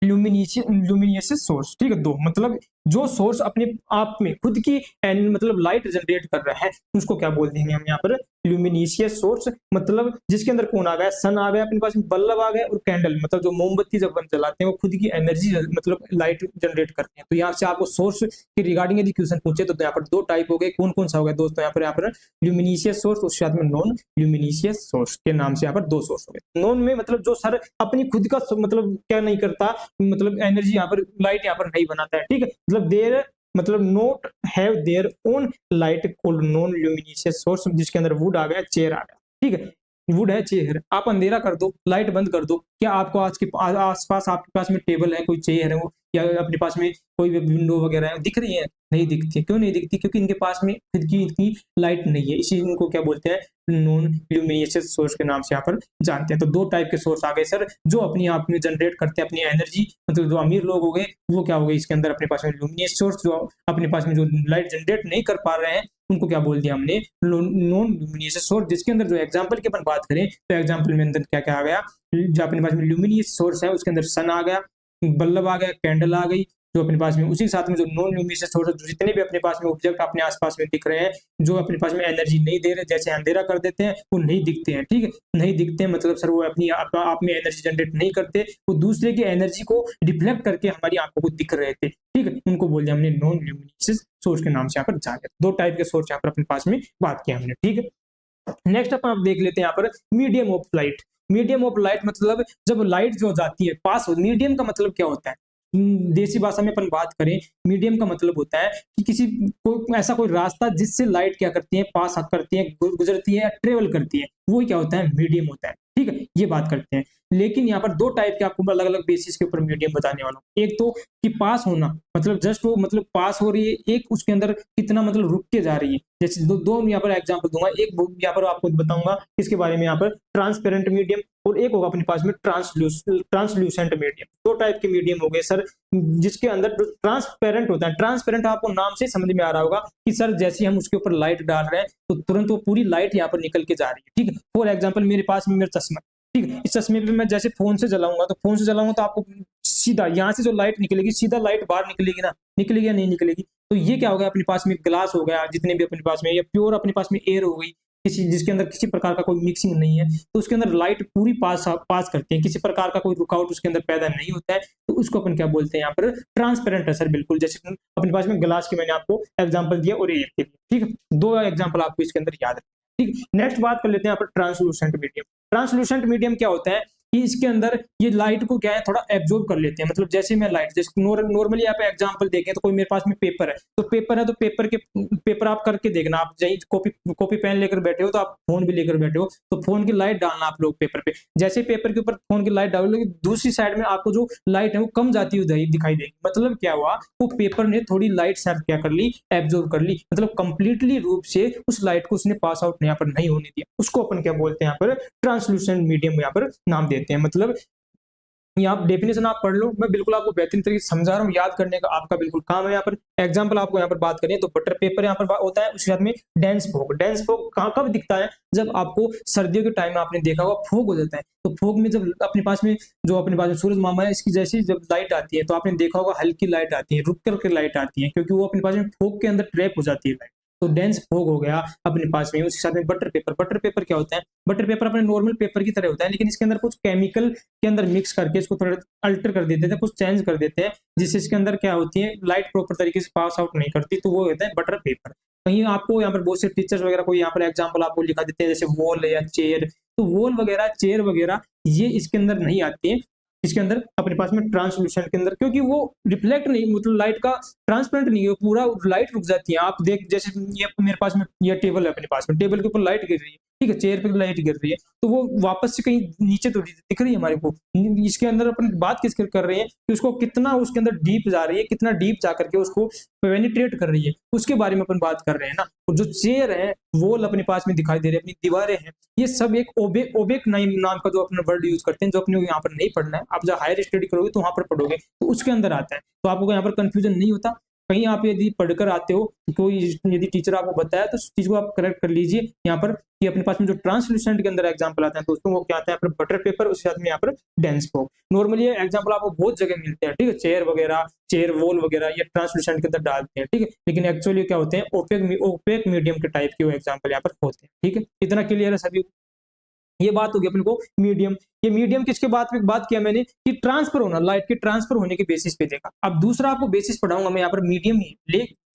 ल्यूमिनियस सोर्स। ठीक है, 2 मतलब जो सोर्स अपने आप में खुद की मतलब लाइट जनरेट कर रहा है, उसको क्या बोल देंगे हम यहाँ पर, ल्यूमिनिशियस सोर्स। मतलब जिसके अंदर कौन आ गया, सन आ गया, अपने पास में बल्ब आ गया, और कैंडल मतलब जो मोमबत्ती जब हम जलाते हैं वो खुद की एनर्जी मतलब लाइट जनरेट करते हैं। तो यहाँ से आपको सोर्स के रिगार्डिंग यदि क्वेश्चन पूछे तो यहाँ पर 2 टाइप हो गए, कौन कौन सा हो गया दोस्तों, यहाँ पर ल्यूमिनिशियस सोर्स, उसके साथ में नॉन ल्यूमिनिशियस सोर्स के नाम से यहाँ पर 2 सोर्स हो गए। नॉन में मतलब जो सर अपनी खुद का मतलब क्या नहीं करता, मतलब एनर्जी यहाँ पर लाइट यहाँ पर नहीं बनाता है। ठीक है, मतलब देर मतलब not have their own light called non luminous source, जिसके अंदर वुड आ गया, चेयर आ गया, ठीक है। वुड है, चेयर है, आप अंधेरा कर दो, लाइट बंद कर दो, क्या आपको आस-पास आपके पास में टेबल है, कोई चेयर है वो, या अपने पास में कोई भी विंडो वगैरह है, दिख रही है? नहीं दिखती। क्यों नहीं दिखती? क्योंकि इनके पास में खुद की इतनी लाइट नहीं है। इसी इनको क्या बोलते हैं? नॉन ल्यूमिनिशियस सोर्स के नाम से यहाँ पर जानते हैं। तो 2 टाइप के सोर्स आ गए सर, जो अपने आप में जनरेट करते हैं अपनी एनर्जी, मतलब जो अमीर लोग हो गए, वो क्या हो गए इसके अंदर अपने पास में ल्यूमिनियस सोर्स, जो अपने पास में जो लाइट जनरेट नहीं कर पा रहे हैं, उनको क्या बोल दिया हमने? Non luminous source. जिसके अंदर जो एग्जांपल की अपन बात करें, तो एग्जांपल में अंदर क्या-क्या आ गया? जो अपने पास में ल्यूमिनियस सोर्स है, उसके अंदर सन आ गया, बल्ब आ गया, कैंडल आ गई, जो अपने पास में, उसी के साथ में जो नॉन ल्यूमिनियस सोर्स है, जितने भी अपने पास में ऑब्जेक्ट अपने आस-पास में दिख रहे हैं, जो अपने पास में एनर्जी नहीं दे रहे, जैसे अंधेरा कर देते हैं, वो नहीं दिखते हैं, ठीक है? नहीं दिखते हैं मतलब सर वो अपनी आप में एनर्जी जनरेट नहीं करते, वो दूसरे की एनर्जी को रिफ्लेक्ट करके हमारी आँखों को दिख रहे थे, ठीक है? उनको बोल दिया हमने नॉन ल्यूमिनियस सोर्स के नाम से यहाँ पर जाने। 2 टाइप के सोर्स यहाँ पर अपने पास में बात की हमने, ठीक है? नेक्स्ट अपन आप देख लेते हैं यहाँ पर medium of light. Medium of light मतलब जब लाइट जो जाती है पास हो, मीडियम का मतलब क्या होता है? देसी भाषा में अपन बात करें, मीडियम का मतलब होता है कि किसी कोई ऐसा कोई रास्ता जिससे लाइट क्या करती है, पास करती है, गुजरती है, ट्रेवल करती है, वो क्या होता है? मीडियम होता है, ठीक है? ये बात करते हैं। लेकिन यहाँ पर 2 टाइप के आपको अलग-अलग बेसिस के ऊपर मीडियम बताने वाला हूँ। एक तो कि पास होना, मतलब जस्ट वो मतलब पास हो रही है, एक उसके अंदर कितना मतलब रुक के जा रही है। जैसे 2 यहाँ पर एग्जांपल दूँगा, एक यहाँ पर आपको बताऊँगा किसके बारे में, यहाँ पर ट्रांसपेरेंट मीडियम, और एक होगा अपने पास में ट्रांसल्यूसेंट मीडियम। 2 टाइप के मीडियम हो गए सर, जिसके अंदर ट्रांसपेरेंट होता है। ट्रांसपेरेंट आपको नाम से समझ में आ रहा होगा कि सर जैसे हम उसके ऊपर लाइट डाल रहे हैं, तो तुरंत वो पूरी लाइट यहाँ पर निकल के जा रही है, ठीक है? फॉर एग्जांपल मेरे पास में मेरा चश्मा, ठीक है? इस चश्मे पे मैं जैसे फ़ोन से जलाऊँगा, तो आपको सीधा यहाँ से जो लाइट निकलेगी, सीधा लाइट बाहर निकलेगी ना? निकलेगी या नहीं निकलेगी? तो ये क्या हो गया? अपने पास में ग्लास हो गया, जितने भी अपने पास में, या प्योर अपने पास में एयर हो गई, किसी जिसके अंदर किसी प्रकार का कोई मिक्सिंग नहीं है, तो उसके अंदर लाइट पूरी पास करती है, किसी प्रकार का कोई रुकावट उसके अंदर पैदा नहीं होता है, तो उसको अपन क्या बोलते हैं यहाँ पर? ट्रांसपेरेंट है सर, बिल्कुल जैसे अपने पास में ग्लास की मैंने आपको एग्जांपल दिया और एयर के भी, ठीक है? 2 एग्जांपल आपको इसके अंदर याद रखना है, ठीक है? नेक्स्ट बात कर लेते हैं यहाँ पर ट्रांसलूसेंट मीडियम। ट्रांसलूसेंट मीडियम क्या होता है कि इसके अंदर ये लाइट को क्या है, थोड़ा एब्जॉर्ब कर लेते हैं। मतलब जैसे मैं लाइट, जैसे नॉर्मली यहाँ पे एग्जांपल देखें, तो कोई मेरे पास में पेपर है, तो पेपर आप करके देखना, आप जहीं कॉपी पेन लेकर बैठे हो, तो आप फोन भी लेकर बैठे हो, तो फोन की लाइट डालना आप लोग पेपर पे। जैसे पेपर के ऊपर फोन की लाइट डालोगे, दूसरी साइड में आपको जो लाइट है वो कम जाती हुई दिखाई देगी। मतलब क्या हुआ? वो पेपर ने थोड़ी लाइट साथ क्या कर ली? एब्जॉर्ब कर ली, मतलब कंप्लीटली रूप से उस लाइट को उसने पास आउट यहाँ पर नहीं होने दिया। उसको अपन क्या बोलते हैं यहाँ पर? ट्रांसलूसेंट मीडियम यहाँ पर नाम देते हैं। मतलब ये आप डेफिनेशन आप पढ़ लो, मैं बिल्कुल आपको बेहतरीन तरीके से समझा रहा हूँ, याद करने का आपका बिल्कुल काम है। यहाँ पर एग्जांपल आपको यहाँ पर बात करें, तो बटर पेपर यहाँ पर होता है, उसके साथ में डेंस फॉग। डेंस फॉग कहाँ कब दिखता है? जब आपको सर्दियों के टाइम में आपने देखा होगा फॉग हो जाता है, तो फॉग में जब अपने पास में जो अपने पास में सूरज मामा है, इसकी जैसी जब लाइट आती है, तो आपने देखा होगा हल्की लाइट आती है, रुक करके लाइट आती है, क्योंकि वो अपने पास में फॉग के अंदर ट्रैप हो जाती है लाइट। तो डेंस फॉग हो गया अपने पास में। उसके साथ में बटर पेपर। बटर पेपर क्या होता है? बटर पेपर अपने नॉर्मल पेपर की तरह होता है, लेकिन इसके अंदर कुछ केमिकल के अंदर मिक्स करके इसको थोड़ा अल्टर कर देते थे, कुछ चेंज कर देते हैं, जिससे इसके अंदर क्या होती है, लाइट प्रॉपर तरीके से पास आउट नहीं करती, तो वो होता है बटर पेपर। कहीं आपको यहाँ पर बहुत से टीचर्स वगैरह कोई यहाँ पर एग्जाम्पल आपको लिखा देते हैं, जैसे वॉल या चेयर, तो वॉल वगैरह, चेयर वगैरह ये इसके अंदर नहीं आती है। इसके अंदर अपने पास में ट्रांसल्यूसेंट के अंदर, क्योंकि वो रिफ्लेक्ट नहीं, मतलब लाइट का ट्रांसपेरेंट नहीं है, पूरा लाइट रुक जाती है। आप देख, जैसे ये मेरे पास में ये टेबल है, अपने पास में टेबल के ऊपर लाइट गिर रही है, ठीक है, चेयर पे लाइट गिर रही है, तो वो वापस से कहीं नीचे तो दिख रही है हमारे को। इसके अंदर अपन बात किस कर रहे हैं कि उसको कितना उसके अंदर डीप जा रही है, कितना डीप जा करके उसको पेनिट्रेट कर रही है, उसके बारे में अपन बात कर रहे हैं ना। और जो चेयर है, वॉल अपने पास में दिखाई दे रहे हैं, अपनी दीवारें हैं, ये सब एक ओबेक नाम का जो अपना वर्ड यूज करते हैं, जो अपने यहाँ पर नहीं पढ़ना है, आप जब हायर स्टडी करोगे तो वहां पर पढ़ोगे, तो उसके अंदर आता है, तो आपको यहाँ पर कंफ्यूजन नहीं होता। कहीं आप यदि पढ़कर आते हो, कोई यदि टीचर आपको बताया, तो उस चीज को आप करेक्ट कर लीजिए यहाँ पर, कि अपने पास में जो ट्रांसल्यूसेंट के अंदर एग्जांपल आते हैं दोस्तों, वो क्या आता है? बटर पेपर, उसके साथ में यहाँ पर डेंस फॉग। नॉर्मली एग्जांपल आपको बहुत जगह मिलते हैं, ठीक है, चेयर वगैरह, चेयर वॉल वगैरह, ये ट्रांसल्यूसेंट के अंदर डालते हैं, ठीक है, लेकिन एक्चुअली क्या होते हैं? ओपेक मीडियम के टाइप के वो एग्जाम्पल यहाँ पर होते हैं, ठीक है। इतना क्लियर है सभी? ये बात होगी अपने को मीडियम। ये मीडियम किसके बात किया मैंने कि ट्रांसफर होना, लाइट के ट्रांसफर होने के बेसिस पे देखा। अब दूसरा आपको बेसिस पढ़ाऊंगा मैं यहाँ पर मीडियम ही,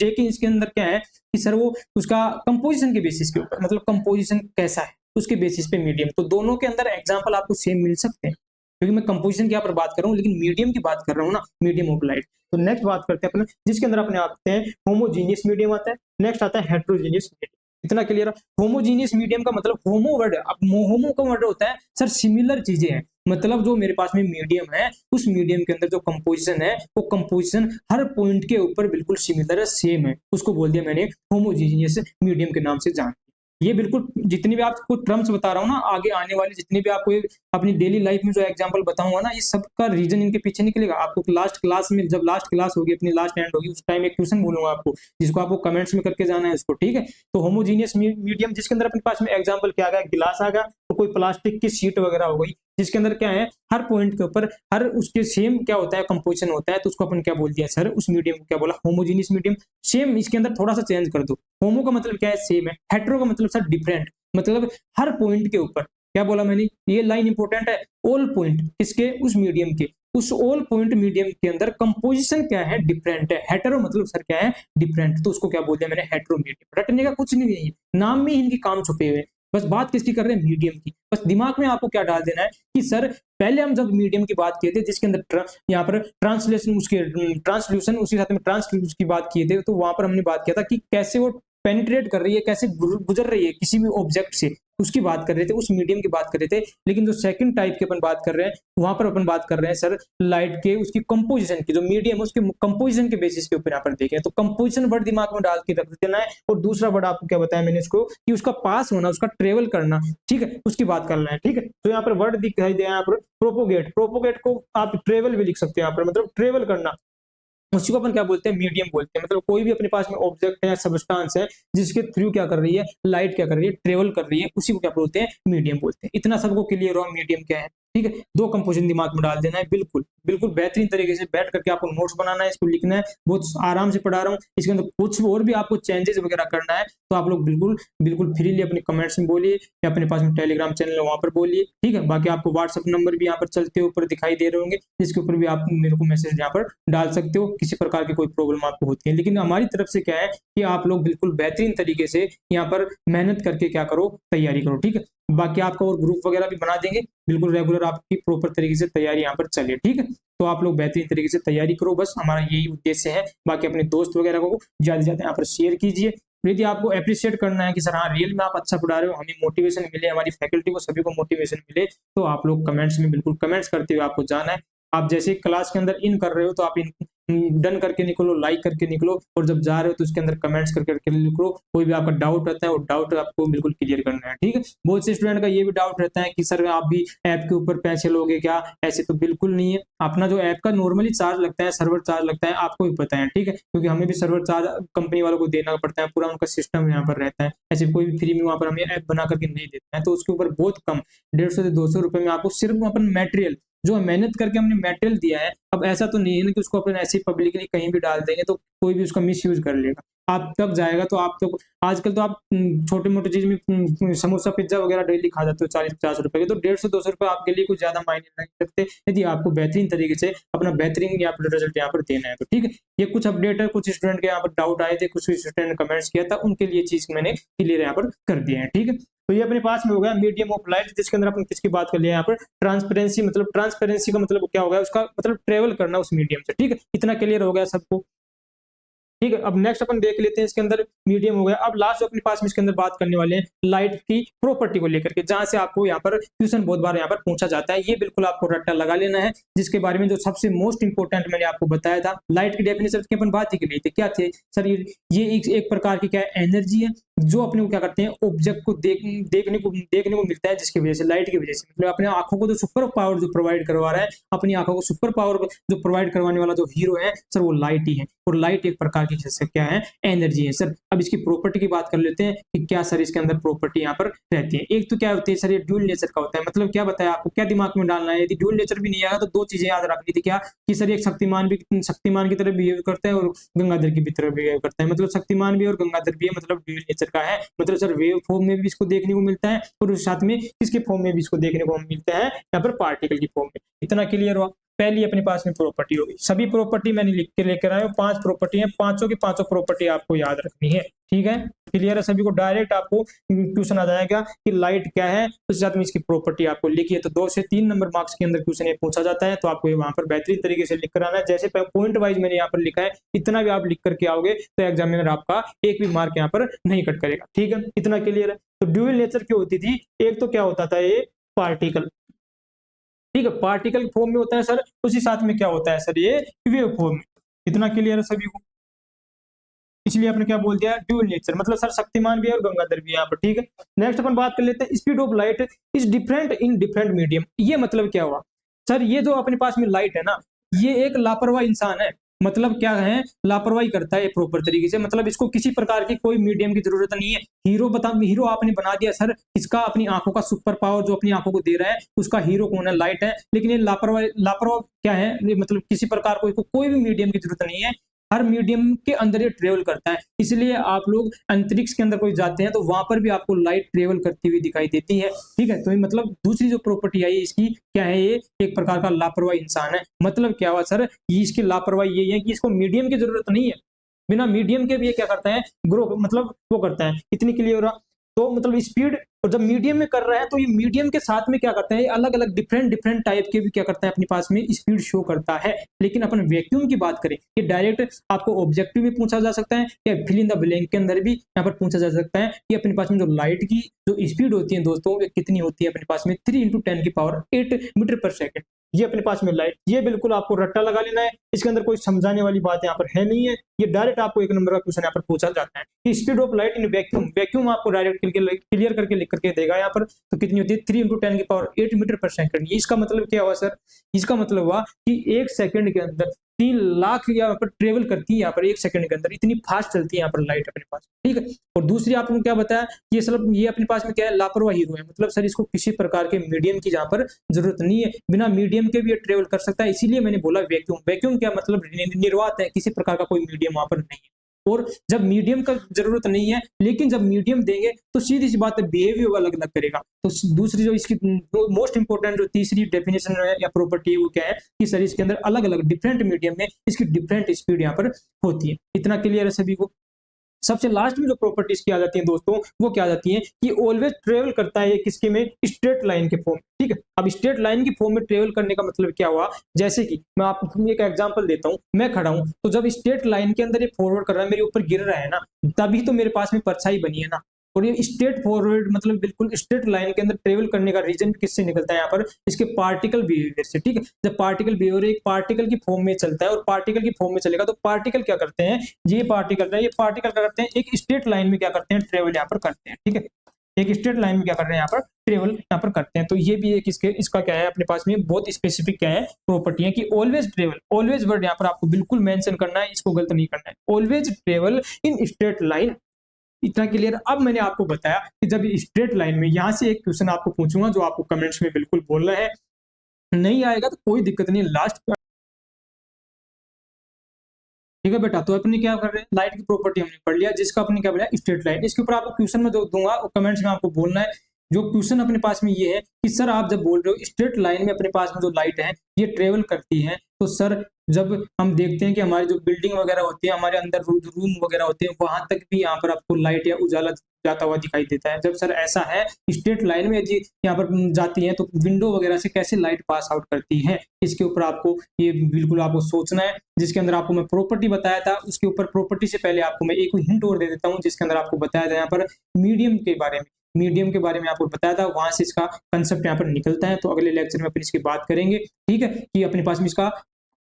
लेकिन इसके अंदर क्या है कि सर वो उसका कंपोजिशन के बेसिस के ऊपर, मतलब कंपोजिशन कैसा है उसके बेसिस पे मीडियम। तो दोनों के अंदर एग्जांपल आपको सेम मिल सकते हैं, क्योंकि मैं कंपोजिशन की यहाँ पर बात कर रहा हूँ, लेकिन मीडियम की बात कर रहा हूँ ना, मीडियम ऑफ लाइट। तो नेक्स्ट बात करते हैं अपने, जिसके अंदर अपने आते हैं होमोजीनियस मीडियम आता है, नेक्स्ट आता है हेट्रोजीनियस मीडियम। इतना क्लियर है? होमोजीनियस मीडियम का मतलब होमो वर्ड, अब होमो का वर्ड होता है सर सिमिलर चीजें हैं, मतलब जो मेरे पास में मीडियम है, उस मीडियम के अंदर जो कंपोजिशन है, वो कंपोजिशन हर पॉइंट के ऊपर बिल्कुल सिमिलर है, सेम है, उसको बोल दिया मैंने होमोजीनियस मीडियम के नाम से जान। ये बिल्कुल जितनी भी आपको टर्म्स बता रहा हूँ ना, आगे आने वाली जितनी भी आपको अपनी डेली लाइफ में जो एग्जांपल बताऊंगा ना, ये सबका रीजन इनके पीछे निकलेगा। आपको लास्ट क्लास में, जब लास्ट क्लास होगी अपनी, लास्ट एंड होगी, उस टाइम एक क्वेश्चन बोलूंगा आपको, जिसको आपको कमेंट्स में करके जाना है इसको, ठीक है। तो होमोजीनियस मीडियम, जिसके अंदर अपने पास में एग्जाम्पल क्या आ गया, गिलास आ गया, तो कोई प्लास्टिक की शीट वगैरह हो गई, जिसके अंदर क्या है, हर पॉइंट के ऊपर हर उसके सेम क्या होता है, कंपोजिशन होता है, तो उसको अपन क्या बोल दिया सर, उस मीडियम को क्या बोला, होमोजीनियस मीडियम। सेम इसके अंदर थोड़ा सा चेंज कर दो, होमो का मतलब क्या है, सेम है, हेट्रो का मतलब सर डिफरेंट, मतलब हर पॉइंट के ऊपर क्या बोला मैंने, ये लाइन इंपॉर्टेंट है, ऑल पॉइंट किसके, उस मीडियम के, उस ऑल पॉइंट मीडियम के अंदर कंपोजिशन क्या है, डिफरेंट है। हेटेरो मतलब सर क्या है, डिफरेंट, तो उसको क्या बोल दिया मैंने, हेटेरो मीडियम। रटने का कुछ नहीं है, नाम में इनकी काम छुपे हुए, बस बात किसकी कर रहे हैं, मीडियम की। बस दिमाग में आपको क्या डाल देना है कि सर पहले हम जब मीडियम की बात किए थे, जिसके अंदर यहाँ पर ट्रांसलेशन, उसके ट्रांसल्यूशन, उसी साथ में ट्रांसल्यूशन की बात किए थे, तो वहां पर हमने बात किया था कि कैसे वो पेनिट्रेट कर रही है, कैसे गुजर रही है किसी भी ऑब्जेक्ट से, उसकी बात कर रहे थे, उस मीडियम की बात कर रहे थे। लेकिन जो सेकंड टाइप के अपन बात कर रहे हैं, वहां पर अपन बात कर रहे हैं सर लाइट के, उसकी कंपोजिशन की, जो मीडियम है उसके कंपोजिशन के बेसिस के ऊपर यहाँ पर देखें, तो कंपोजिशन वर्ड दिमाग में डाल के रख देना है। और दूसरा वर्ड आपको क्या बताया मैंने इसको, कि उसका पास होना, उसका ट्रेवल करना, ठीक है, उसकी बात करना है, ठीक है। तो यहाँ पर वर्ड दिखाई दे, यहाँ पर प्रोपोगेट, प्रोपोगेट को आप ट्रेवल भी लिख सकते हैं यहाँ पर, मतलब ट्रेवल करना, उसी को अपन क्या बोलते हैं, मीडियम बोलते हैं। मतलब कोई भी अपने पास में ऑब्जेक्ट है या सबस्टांस है, जिसके थ्रू क्या कर रही है, लाइट क्या कर रही है, ट्रेवल कर रही है, उसी को क्या बोलते हैं, मीडियम बोलते हैं। इतना सबको क्लियर हो मीडियम क्या है, ठीक है। दो कंपोजिशन दिमाग में डाल देना है, बिल्कुल बिल्कुल बेहतरीन तरीके से बैठ करके आपको नोट्स बनाना है, इसको लिखना है, बहुत आराम से पढ़ा रहा हूँ। इसके अंदर कुछ और भी आपको चेंजेस वगैरह करना है, तो आप लोग बिल्कुल बिल्कुल फ्रीली अपने कमेंट्स में बोलिए, या अपने पास में टेलीग्राम चैनल है वहां पर बोलिए, ठीक है। बाकी आपको व्हाट्सअप नंबर भी यहाँ पर चलते ऊपर दिखाई दे रहे होंगे, जिसके ऊपर भी आप मेरे को मैसेज यहाँ पर डाल सकते हो, किसी प्रकार की कोई प्रॉब्लम आपको होती है। लेकिन हमारी तरफ से क्या है कि आप लोग बिल्कुल बेहतरीन तरीके से यहाँ पर मेहनत करके क्या करो, तैयारी करो, ठीक है। बाकी आपका और ग्रुप वगैरह भी बना देंगे, बिल्कुल रेगुलर आपकी प्रॉपर तरीके से तैयारी यहाँ पर चले, ठीक है। तो आप लोग बेहतरीन तरीके से तैयारी करो, बस हमारा यही उद्देश्य है। बाकी अपने दोस्त वगैरह को ज्यादा से ज्यादा यहाँ पर शेयर कीजिए। यदि आपको अप्रिशिएट करना है कि सर हाँ रियल में आप अच्छा पढ़ा रहे हो, हमें मोटिवेशन मिले, हमारी फैकल्टी को सभी को मोटिवेशन मिले, तो आप लोग कमेंट्स में बिल्कुल कमेंट्स करते हुए आपको जाना है। आप जैसे क्लास के अंदर इन कर रहे हो, तो आप इन डन करके निकलो, लाइक करके निकलो, और जब जा रहे हो तो उसके अंदर कमेंट्स करके निकलो। कोई भी आपका डाउट रहता है, वो डाउट आपको बिल्कुल क्लियर करना है, ठीक है। बहुत से स्टूडेंट का ये भी डाउट रहता है कि सर आप भी ऐप के ऊपर पैसे लोगे क्या, ऐसे तो बिल्कुल नहीं है। अपना जो ऐप का नॉर्मली चार्ज लगता है, सर्वर चार्ज लगता है, आपको भी पता है, ठीक है, क्योंकि हमें भी सर्वर चार्ज कंपनी वालों को देना पड़ता है, पूरा उनका सिस्टम यहाँ पर रहता है। ऐसे कोई भी फ्री में वहाँ पर हमें ऐप बना करके नहीं देता है, तो उसके ऊपर बहुत कम 150 से 200 रुपए में आपको सिर्फ अपन मटेरियल, जो मेहनत करके हमने मटेरियल दिया है, अब ऐसा तो नहीं है ना कि उसको अपन ऐसे ही पब्लिकली कहीं भी डाल देंगे तो कोई भी उसका मिस यूज कर लेगा। आप तक जाएगा तो आप तो आजकल तो आप छोटे मोटे चीज में समोसा पिज्जा वगैरह डेली खा जाते हो 40-50 रुपए के, तो 150-200 रुपए आपके लिए कुछ ज्यादा मायने नहीं रखते, यदि आपको बेहतरीन तरीके से अपना बेहतरीन यहाँ पर रिजल्ट यहाँ पर देना है तो, ठीक है। ये कुछ अपडेट है, कुछ स्टूडेंट के यहाँ पर डाउट आए थे, कुछ स्टूडेंट ने कमेंट्स किया था, उनके लिए चीज मैंने क्लियर यहाँ पर कर दिया है, ठीक है। तो ये अपने पास में हो गया मीडियम ऑफ लाइट, जिसके अंदर अपन किसकी बात कर लिया यहाँ पर, ट्रांसपेरेंसी। मतलब ट्रांसपेरेंसी का मतलब क्या होगा, उसका मतलब ट्रेवल करना उस मीडियम से, ठीक है। इतना क्लियर हो गया सबको, ठीक है। अब नेक्स्ट अपन देख लेते हैं, इसके अंदर मीडियम हो गया। अब लास्ट अपने पास में इसके अंदर बात करने वाले हैं लाइट की प्रॉपर्टी को लेकर के, जहां से आपको यहाँ पर क्वेश्चन बहुत बार यहाँ पर पूछा जाता है। ये बिल्कुल आपको रट्टा लगा लेना है, जिसके बारे में जो सबसे मोस्ट इंपोर्टेंट मैंने आपको बताया था, लाइट की डेफिनेशन की अपन बात ही कर ली थी, क्या थे सर, ये एक प्रकार की क्या एनर्जी है, जो अपने को क्या करते हैं, ऑब्जेक्ट को देखने को मिलता है, जिसकी वजह से, लाइट की वजह से, मतलब अपने आंखों को जो सुपर पावर जो प्रोवाइड करवा रहा है, अपनी आंखों को सुपर पावर जो प्रोवाइड करवाने वाला जो हीरो है सर, वो लाइट ही है। और लाइट एक प्रकार की क्या है, एनर्जी है सर। अब इसकी प्रॉपर्टी की बात कर लेते हैं कि क्या सर इसके अंदर प्रॉपर्टी यहाँ पर रहती है। एक तो क्या होती है सर, ये ड्यूल नेचर का होता है। मतलब क्या बताया आपको, क्या दिमाग में डालना है, यदि ड्यूल नेचर भी नहीं आएगा तो दो चीजें याद रखनी थी, क्या कि सर एक शक्तिमान की तरह बिहेव करता है, और गंगाधर की तरह बिहेव करता है। मतलब शक्तिमान भी और गंगाधर भी है, मतलब ड्यूल नेचर का है। मतलब सर वेव फॉर्म में भी इसको देखने को मिलता है, और उस साथ में किसके फॉर्म में भी इसको देखने को मिलता है, यहाँ पर पार्टिकल की फॉर्म में। इतना क्लियर हुआ। पहली अपने पास में प्रॉपर्टी होगी। सभी प्रॉपर्टी मैंने लिख के लेकर आया हूँ, 5 प्रॉपर्टी है, पांचों की पांचों प्रॉपर्टी आपको याद रखनी है। ठीक है, क्लियर है सभी को। डायरेक्ट आपको क्वेश्चन आ जाएगा कि लाइट क्या है, उसके साथ में इसकी प्रॉपर्टी आपको लिखिए। तो 2 से 3 नंबर मार्क्स के अंदर क्वेश्चन ये पूछा जाता है, तो आपको वहां पर बेहतरीन तरीके से लिख कर आना है। जैसे पॉइंट वाइज मैंने यहाँ पर लिखा है, इतना भी आप लिख करके आओगे तो एग्जामिनर आपका एक भी मार्क यहाँ पर नहीं कट करेगा। ठीक है, इतना क्लियर है। तो ड्यूअल नेचर क्यों होती थी, एक तो क्या होता था ये पार्टिकल, ठीक है, पार्टिकल फॉर्म में होता है सर, उसी साथ में क्या होता है सर, ये वेव फॉर्म में। इतना क्लियर है सभी को, इसलिए आपने क्या बोल दिया, ड्यूअल नेचर, मतलब सर शक्तिमान भी है और गंगाधर भी है यहाँ पर। ठीक है, नेक्स्ट अपन बात कर लेते हैं, speed of light is different in different medium. ये मतलब क्या हुआ सर, ये जो अपने पास में लाइट है ना, ये एक लापरवाह इंसान है, मतलब क्या है, लापरवाही करता है प्रॉपर तरीके से, मतलब इसको किसी प्रकार की कोई मीडियम की जरूरत नहीं है। हीरो आपने बना दिया सर, इसका अपनी आंखों का सुपर पावर जो अपनी आंखों को दे रहा है, उसका हीरो कौन है, लाइट है। लेकिन ये लापरवाह क्या है, ये मतलब किसी प्रकार कोई भी मीडियम की जरूरत नहीं है, हर मीडियम के अंदर ये ट्रेवल करता है। इसलिए आप लोग अंतरिक्ष के अंदर कोई जाते हैं तो वहां पर भी आपको लाइट ट्रेवल करती हुई दिखाई देती है। ठीक है, तो ये मतलब दूसरी जो प्रॉपर्टी आई इसकी क्या है, ये एक प्रकार का लापरवाह इंसान है। मतलब क्या हुआ सर, ये इसकी लापरवाही यही है कि इसको मीडियम की जरूरत नहीं है, बिना मीडियम के भी ये क्या करता है, ग्रो मतलब वो करता है। इतनी क्लियर हो रहा, तो मतलब स्पीड, और जब मीडियम में कर रहा है तो ये मीडियम के साथ में क्या करता है, अलग अलग डिफरेंट टाइप के भी क्या करता है, अपने पास में स्पीड शो करता है। लेकिन अपन वैक्यूम की बात करें, ये डायरेक्ट आपको ऑब्जेक्टिव में पूछा जा सकता है या फिल इन द ब्लैंक के अंदर भी यहाँ पर पूछा जा सकता है कि अपने पास में जो लाइट की जो स्पीड होती है दोस्तों, वो कितनी होती है अपने पास में, 3 × 10⁸ मीटर पर सेकेंड। ये अपने पास में लाइट, ये बिल्कुल आपको रट्टा लगा लेना है, इसके अंदर कोई समझाने वाली बात यहाँ पर है नहीं है, ये डायरेक्ट आपको 1 नंबर का क्वेश्चन यहाँ पर पूछा जाता है कि speed of light in vacuum, vacuum आपको डायरेक्ट क्लियर करके लिख करके देगा यहाँ पर, तो कितनी होती है, 3 × 10⁸ मीटर पर सेकंड। इसका मतलब क्या हुआ सर, इसका मतलब हुआ कि 1 सेकंड के अंदर 3 लाख यहाँ पर ट्रेवल करती है, यहाँ पर 1 सेकंड के अंदर, इतनी फास्ट चलती है यहाँ पर लाइट अपने पास। ठीक है, और दूसरी आपने क्या बताया, ये सब ये अपने पास में क्या है, लापरवाह हीरो है, मतलब सर इसको किसी प्रकार के मीडियम की जहाँ पर जरूरत नहीं है, बिना मीडियम के भी ये ट्रेवल कर सकता है। इसीलिए मैंने बोला वैक्यूम, वैक्यूम क्या मतलब, निर्वात है, किसी प्रकार का कोई मीडियम वहां पर नहीं है। और जब मीडियम का जरूरत नहीं है, लेकिन जब मीडियम देंगे तो सीधी सी बात है, बिहेवियर अलग अलग करेगा। तो दूसरी जो इसकी मोस्ट इंपोर्टेंट जो तीसरी डेफिनेशन है या प्रॉपर्टी है, वो क्या है कि सर इसके अंदर अलग अलग डिफरेंट मीडियम में इसकी डिफरेंट स्पीड यहाँ पर होती है। इतना क्लियर है सभी को। सबसे लास्ट में जो प्रॉपर्टीज की आ जाती है दोस्तों, वो क्या आ जाती है कि ऑलवेज ट्रेवल करता है किसके में, स्ट्रेट लाइन के फॉर्म। ठीक है, अब स्ट्रेट लाइन की फॉर्म में ट्रेवल करने का मतलब क्या हुआ, जैसे कि मैं आपको एक एग्जांपल देता हूं, मैं खड़ा हूं, तो जब स्ट्रेट लाइन के अंदर ये फॉरवर्ड कर रहा है, मेरे ऊपर गिर रहा है ना, तभी तो मेरे पास में परछाई बनी है ना। और ये स्ट्रेट फॉरवर्ड मतलब बिल्कुल स्ट्रेट लाइन के अंदर ट्रेवल करने का रीजन किससे निकलता है, यहाँ पर इसके पार्टिकल बिहेवियर से। ठीक है, जब पार्टिकल बिहेवियर एक पार्टिकल की फॉर्म में चलता है और पार्टिकल की फॉर्म में चलेगा, तो पार्टिकल क्या करते हैं, ये पार्टिकल क्या करते हैं, एक स्ट्रेट लाइन में क्या करते हैं, ट्रेवल यहाँ पर करते हैं। ठीक है, एक स्ट्रेट लाइन में क्या कर रहे हैं, यहाँ पर ट्रेवल यहाँ पर करते हैं। तो ये भी एक इसका क्या है, अपने पास में बहुत स्पेसिफिक क्या है प्रॉपर्टी है कि ऑलवेज ट्रेवल, ऑलवेज वर्ड यहाँ पर आपको बिल्कुल मेंशन करना है, इसको गलत नहीं करना है, always travel in straight line. इतना क्लियर। अब मैंने आपको बताया कि जब स्ट्रेट लाइन में, यहां से एक क्वेश्चन आपको पूछूंगा जो आपको कमेंट्स में बिल्कुल बोलना है, नहीं आएगा तो कोई दिक्कत नहीं, लास्ट। ठीक है बेटा, तो अपने क्या कर रहे हैं, लाइट की प्रॉपर्टी हमने पढ़ लिया, जिसका अपने क्या बोला, स्ट्रेट लाइन। इसके ऊपर आपको क्वेश्चन में जो दूंगा कमेंट्स में आपको बोलना है। जो क्वेश्चन अपने पास में ये है कि सर आप जब बोल रहे हो स्ट्रेट लाइन में अपने पास में जो लाइट है ये ट्रेवल करती है, तो सर जब हम देखते हैं कि हमारी जो बिल्डिंग वगैरह होती है, हमारे अंदर रूम वगैरह होते हैं, वहां तक भी यहाँ पर आपको लाइट या उजाला जाता हुआ दिखाई देता है। जब सर ऐसा है, स्ट्रेट लाइन में यदि यहाँ पर जाती है तो विंडो वगैरह से कैसे लाइट पास आउट करती है, इसके ऊपर आपको ये बिल्कुल आपको सोचना है। जिसके अंदर आपको मैं प्रॉपर्टी बताया था, उसके ऊपर प्रॉपर्टी से पहले आपको मैं एक हिंट और दे देता हूँ, जिसके अंदर आपको बताया था यहाँ पर मीडियम के बारे में, मीडियम के बारे में आपको बताया था, वहां से इसका कंसेप्ट यहाँ पर निकलता है। तो अगले लेक्चर में अपन इसकी बात करेंगे। ठीक है, कि अपने पास में इसका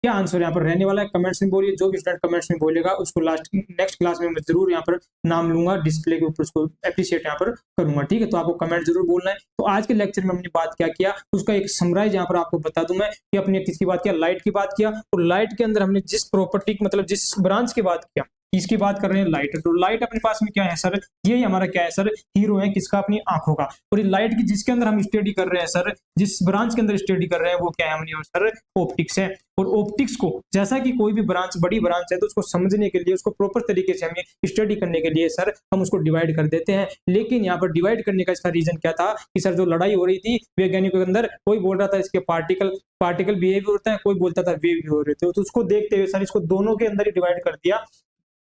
क्या आंसर यहाँ पर रहने वाला है, कमेंट्स में बोलिए। जो भी स्टूडेंट कमेंट्स में बोलेगा उसको नेक्स्ट क्लास में मैं जरूर यहाँ पर नाम लूंगा, डिस्प्ले के ऊपर उसको एप्रिशिएट यहाँ पर करूंगा। ठीक है, तो आपको कमेंट जरूर बोलना है। तो आज के लेक्चर में हमने बात क्या किया, उसका एक समराइज यहाँ पर आपको बता दूं मैं कि अपने किसकी बात किया, लाइट की बात किया। और लाइट के अंदर हमने जिस प्रॉपर्टी मतलब जिस ब्रांच की बात किया, किसकी बात कर रहे हैं, लाइट। तो लाइट अपने पास में क्या है सर, यही हमारा क्या है सर, हीरो है किसका, अपनी आंखों का। और ये लाइट की जिसके अंदर हम स्टडी कर रहे हैं सर, जिस ब्रांच के अंदर स्टडी कर रहे हैं वो क्या है हमारी सर, ऑप्टिक्स है। और ऑप्टिक्स को जैसा कि कोई भी ब्रांच बड़ी ब्रांच है तो उसको समझने के लिए, उसको प्रॉपर तरीके से हमें स्टडी करने के लिए सर हम उसको डिवाइड कर देते हैं। लेकिन यहाँ पर डिवाइड करने का इसका रीजन क्या था कि सर जो लड़ाई हो रही थी वैज्ञानिकों के अंदर, कोई बोल रहा था इसके पार्टिकल बिहेवियर होता है, कोई बोलता था वेव भी हो रहे थे। तो उसको देखते हुए सर इसको दोनों के अंदर ही डिवाइड कर दिया।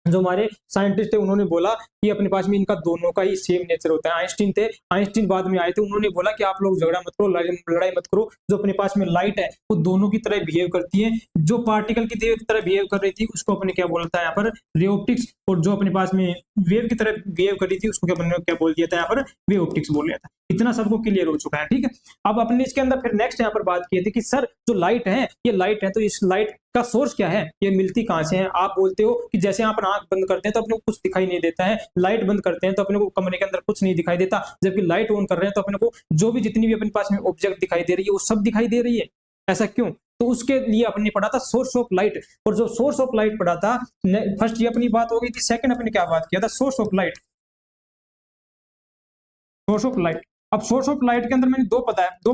जो हमारे साइंटिस्ट थे उन्होंने बोला कि अपने पास में इनका दोनों का ही सेम नेचर होता है। आइंस्टीन थे, आइंस्टीन बाद में आए थे, उन्होंने बोला कि आप लोग झगड़ा मत करो, लड़ाई मत करो, जो अपने पास में लाइट है वो दोनों की तरह बिहेव करती है। जो पार्टिकल की तरह बिहेव कर रही थी उसको अपने क्या बोलता है यहाँ पर, रे ऑप्टिक्स। और जो अपने पास में वेव की तरह बिहेव कर रही थी उसको क्या बोल दिया था यहाँ पर, वे ऑप्टिक्स बोल दिया था। इतना सबको क्लियर हो चुका है, ठीक है। अब अपने इसके अंदर फिर नेक्स्ट यहाँ पर बात की थी कि सर जो लाइट है, ये लाइट है तो इस लाइट का सोर्स क्या है, ये मिलती कहां से है। आप बोलते हो कि जैसे आप आंख बंद करते हैं तो अपने को कुछ दिखाई नहीं देता है, लाइट बंद करते हैं तो अपने को कमरे के अंदर कुछ नहीं दिखाई देता, जबकि लाइट ऑन कर रहे हैं तो अपने को जो भी जितनी भी अपने पास में ऑब्जेक्ट दिखाई दे रही है वो सब दिखाई दे रही है। ऐसा क्यों? तो उसके लिए अपने पढ़ा था सोर्स ऑफ लाइट। और जो सोर्स ऑफ लाइट पढ़ा था, फर्स्ट ये अपनी बात हो गई थी। सेकंड अपने क्या बात किया था, source of light. Source of light, अब सोर्स ऑफ लाइट के अंदर मैंने दो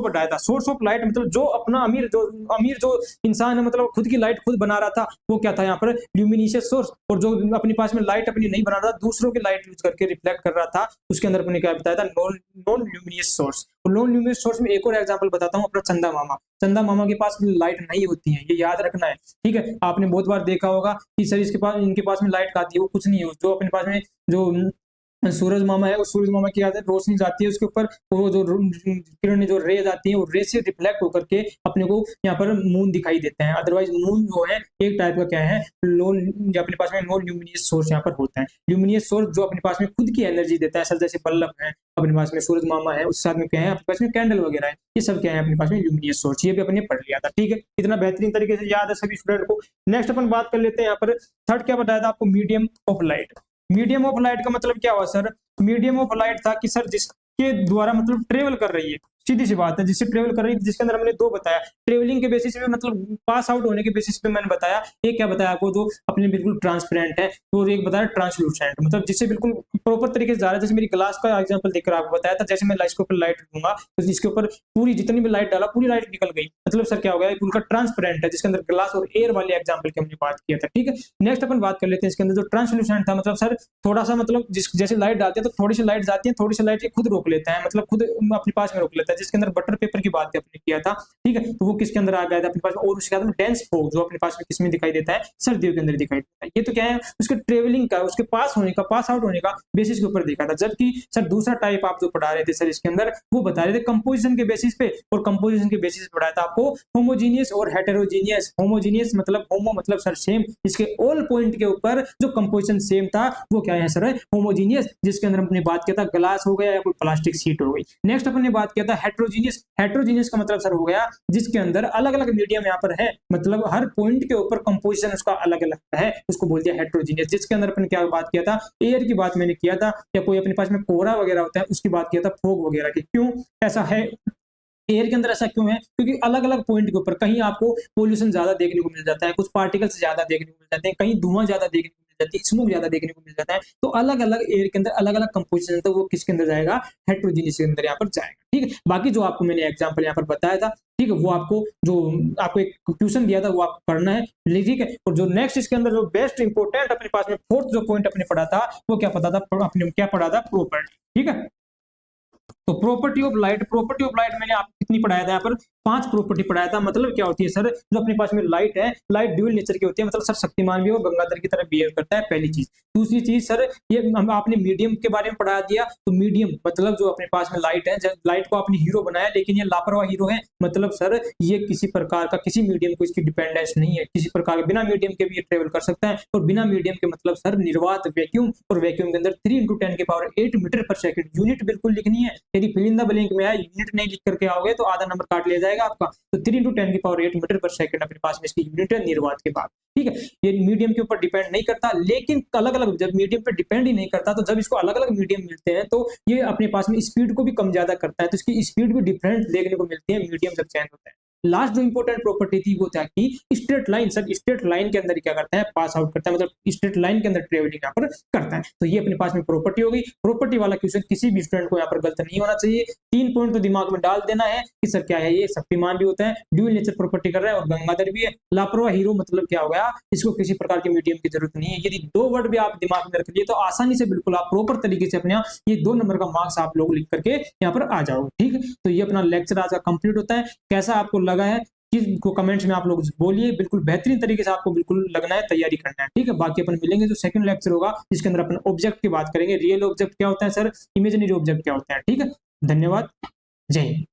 बताया था। सोर्स ऑफ लाइट मतलब जो अपना अमीर जो इंसान है, मतलब खुद की लाइट खुद बना रहा था, वो क्या था यहाँ पर, ल्यूमिनिशियस सोर्स। और जो अपने पास में लाइट अपनी नहीं बना रहा था, दूसरों की लाइट यूज करके रिफ्लेक्ट कर रहा था, उसके अंदर अपने क्या बताया था, नॉन ल्यूमिनियस सोर्स। और नॉन ल्यूमिनियस सोर्स में एक और एग्जांपल बताता हूँ, अपना चंदा मामा। चंदा मामा के पास लाइट नहीं होती है, ये याद रखना है, ठीक है। आपने बहुत बार देखा होगा कि सर इनके पास में लाइट आती है, वो कुछ नहीं है। जो अपने पास में जो सूरज मामा है, उस सूरज मामा की आदत रोशनी जाती है उसके ऊपर, वो जो किरण जो रेज आती है वो रे से रिफ्लेक्ट होकर के अपने को यहाँ पर मून दिखाई देते हैं। अदरवाइज मून जो है एक टाइप का क्या है, अपने पास में नॉन ल्यूमिनियस सोर्स यहाँ पर होता है। ल्यूमिनियस सोर्स जो अपने पास में खुद की एनर्जी देता है, सर जैसे बल्ब है अपने पास में, सूरज मामा है, उसके साथ में क्या है अपने पास में कैंडल वगैरह है, ये सब क्या है अपने पास में ल्यूमिनियस सोर्स। ये भी अपने पढ़ लिया था, ठीक है। इतना बेहतरीन तरीके से याद है सभी स्टूडेंट को। नेक्स्ट अपन बात कर लेते हैं यहाँ पर, थर्ड क्या बताया था आपको, medium of light. Medium of light का मतलब क्या हुआ सर, मीडियम ऑफ लाइट था कि सर जिसके द्वारा मतलब ट्रेवल कर रही है, सीधी सी बात है, जिससे ट्रेवल कर रही है, जिसके अंदर हमने दो बताया। ट्रेवलिंग के बेसिस पे मतलब पास आउट होने के बेसिस पे मैंने बताया। एक क्या बताया आपको, जो अपने बिल्कुल ट्रांसपेरेंट है, और एक बताया ट्रांसलूसेंट, मतलब जिससे बिल्कुल प्रॉपर तरीके से जा रहा है। जैसे मेरी ग्लास का एग्जांपल देकर आपको बताया था, जैसे मैं लाइट के ऊपर लाइट दूंगा तो इसके ऊपर पूरी जितनी भी लाइट डाला पूरी लाइट निकल गई, मतलब सर क्या हो गया, उनका ट्रांसपेरेंट है, जिसके अंदर ग्लास और एयर वाले एग्जाम्पल की हमने बात किया था, ठीक है। नेक्स्ट अपन बात कर लेते हैं इसके अंदर जो ट्रांसलूसेंट था, मतलब सर थोड़ा सा मतलब जैसे लाइट डालते हैं तो थोड़ी सी लाइट जाती है, थोड़ी सी लाइट खुद रोक लेता है, मतलब खुद अपने पास में रोक लेता है, जिसके अंदर बटर पेपर की बात आपने किया था, ठीक है। तो वो किसके अंदर आ गया था अपने पास, और उसके बाद डेंस फॉग जो अपने पास में किसमें दिखाई देता है, सर्दियों के अंदर दिखाई देता है। ये तो क्या है, उसके ट्रेवलिंग का, उसके पास होने का, पास आउट होने का बेसिस के ऊपर देखा था। जबकि सर दूसरा टाइप आप जो पढ़ा रहे थे सर इसके अंदर, वो बता रहे थे कंपोजिशन के बेसिस पे, और कंपोजिशन के बेसिस पे पढ़ाया था आपको होमोजीनियस और हेटेरोजीनियस। होमोजीनियस मतलब होमो मतलब सर सेम, इसके ऑल पॉइंट के ऊपर जो कंपोजिशन सेम था वो क्या है सर, होमोजीनियस, जिसके अंदर हमने बात किया था ग्लास हो गया या कोई प्लास्टिक शीट हो गई। नेक्स्ट अपन ने बात किया था हेटेरोजीनियस। हेटेरोजीनियस का मतलब सर हो गया जिसके अंदर अलग अलग मीडियम यहाँ पर है, मतलब हर पॉइंट के ऊपर कंपोजिशन उसका अलग अलग है, उसको बोल दिया हेटेरोजीनियस। जिसके अंदर अपन क्या बात किया था, एयर की बात मैंने किया था, या कोई अपने पास में कोहरा वगैरह होता है उसकी बात किया था, फॉग वगैरह की। क्यों ऐसा है, एयर के अंदर ऐसा क्यों है, क्योंकि अलग अलग पॉइंट के ऊपर कहीं आपको पोल्यूशन ज्यादा देखने को मिल जाता है, कुछ पार्टिकल्स ज्यादा देखने को मिल जाते हैं, कहीं धुआं ज्यादा देखने को मिल जाती है, स्मोक ज्यादा देखने को मिल जाता है। तो अलग अलग एयर के अंदर अलग अलग कंपोजिशन, तो वो किसके अंदर जाएगा, हेटेरोजीनियस के अंदर यहाँ पर जाएगा, ठीक है। बाकी जो आपको मैंने एग्जांपल यहाँ पर बताया था, ठीक है, वो आपको जो आपको एक ट्यूशन दिया था वो आपको पढ़ना है, ठीक है। और जो नेक्स्ट इसके अंदर जो बेस्ट इंपोर्टेंट अपने पास में फोर्थ जो पॉइंट अपने पढ़ा था, वो क्या पता था, अपने क्या पढ़ा था, प्रॉपर्टी, ठीक है। तो प्रॉपर्टी ऑफ लाइट मैंने आपको कितनी पढ़ाया था यहाँ पर, 5 प्रॉपर्टी पढ़ाया था। मतलब क्या होती है सर, जो अपने पास में लाइट है, लाइट ड्यूल नेचर की होती है, मतलब सर शक्तिमान भी वो गंगाधर की तरह बिहेव करता है, पहली चीज। दूसरी चीज सर, ये आपने मीडियम के बारे में पढ़ा दिया, तो मीडियम मतलब जो अपने पास में लाइट है, लाइट को आपने हीरो बनाया, लेकिन ये लापरवाह हीरो है, मतलब सर ये किसी प्रकार का किसी मीडियम को इसकी डिपेंडेंस नहीं है, किसी प्रकार के बिना मीडियम के भी ये ट्रेवल कर सकता है। और बिना मीडियम के मतलब सर निर्वात वैक्यूम, और वैक्यूम के अंदर 3 × 10⁸ मीटर पर सेकंड, यूनिट बिल्कुल लिखनी है। यदि फिल इन द ब्लैंक में है, यूनिट नहीं लिख करके आओगे तो आधा नंबर काट लिया जाएगा आपका। तो 3 × 10⁸ मीटर पर सेकंड अपने पास में इसकी यूनिट है निर्वात के बाद, ठीक है। ये मीडियम के ऊपर डिपेंड नहीं करता, लेकिन अलग अलग जब मीडियम पे डिपेंड ही नहीं करता, तो जब इसको अलग अलग मीडियम मिलते हैं तो ये अपने पास में स्पीड को भी कम ज्यादा करता है, तो इसकी स्पीड भी डिफरेंट देखने को मिलती है मीडियम जब चेंज होता है। लास्ट जो इंपॉर्टेंट प्रॉपर्टी थी वो था कि straight line, sir straight line के अंदर क्या करता है, पास आउट करता है, मतलब स्ट्रेट लाइन के अंदर ट्रेवलिंग यहाँ पर करता है। तो ये अपने पास में प्रॉपर्टी हो गई। प्रॉपर्टी वाला क्वेश्चन किसी भी स्टूडेंट को यहाँ पर गलत नहीं होना चाहिए। 3 पॉइंट तो दिमाग में डाल देना है कि सर क्या है, ये शक्तिमान भी होता है, ड्यूल नेचर प्रॉपर्टी कर रहा है, और गंगाधर भी है। लापरवाह हीरो मतलब क्या हो गया, इसको किसी प्रकार के मीडियम की जरूरत नहीं है। यदि 2 वर्ड भी आप दिमाग में रख लिए तो आसानी से बिल्कुल आप प्रॉपर तरीके से अपने ये 2 नंबर का मार्क्स आप लोग लिख करके यहाँ पर आ जाओगे। ठीक है, तो ये अपना लेक्चर आज का कंप्लीट होता है। कैसा आपको लगा है को कमेंट्स में आप लोग बोलिए। बिल्कुल बेहतरीन तरीके से आपको बिल्कुल लगना है, तैयारी करना है। ठीक है, बाकी अपन मिलेंगे जो सेकंड लेक्चर होगा जिसके अंदर अपन ऑब्जेक्ट की बात करेंगे। रियल ऑब्जेक्ट क्या होता है सर, इमेजिनरी ऑब्जेक्ट क्या होता है। ठीक है, धन्यवाद, जय हिंद।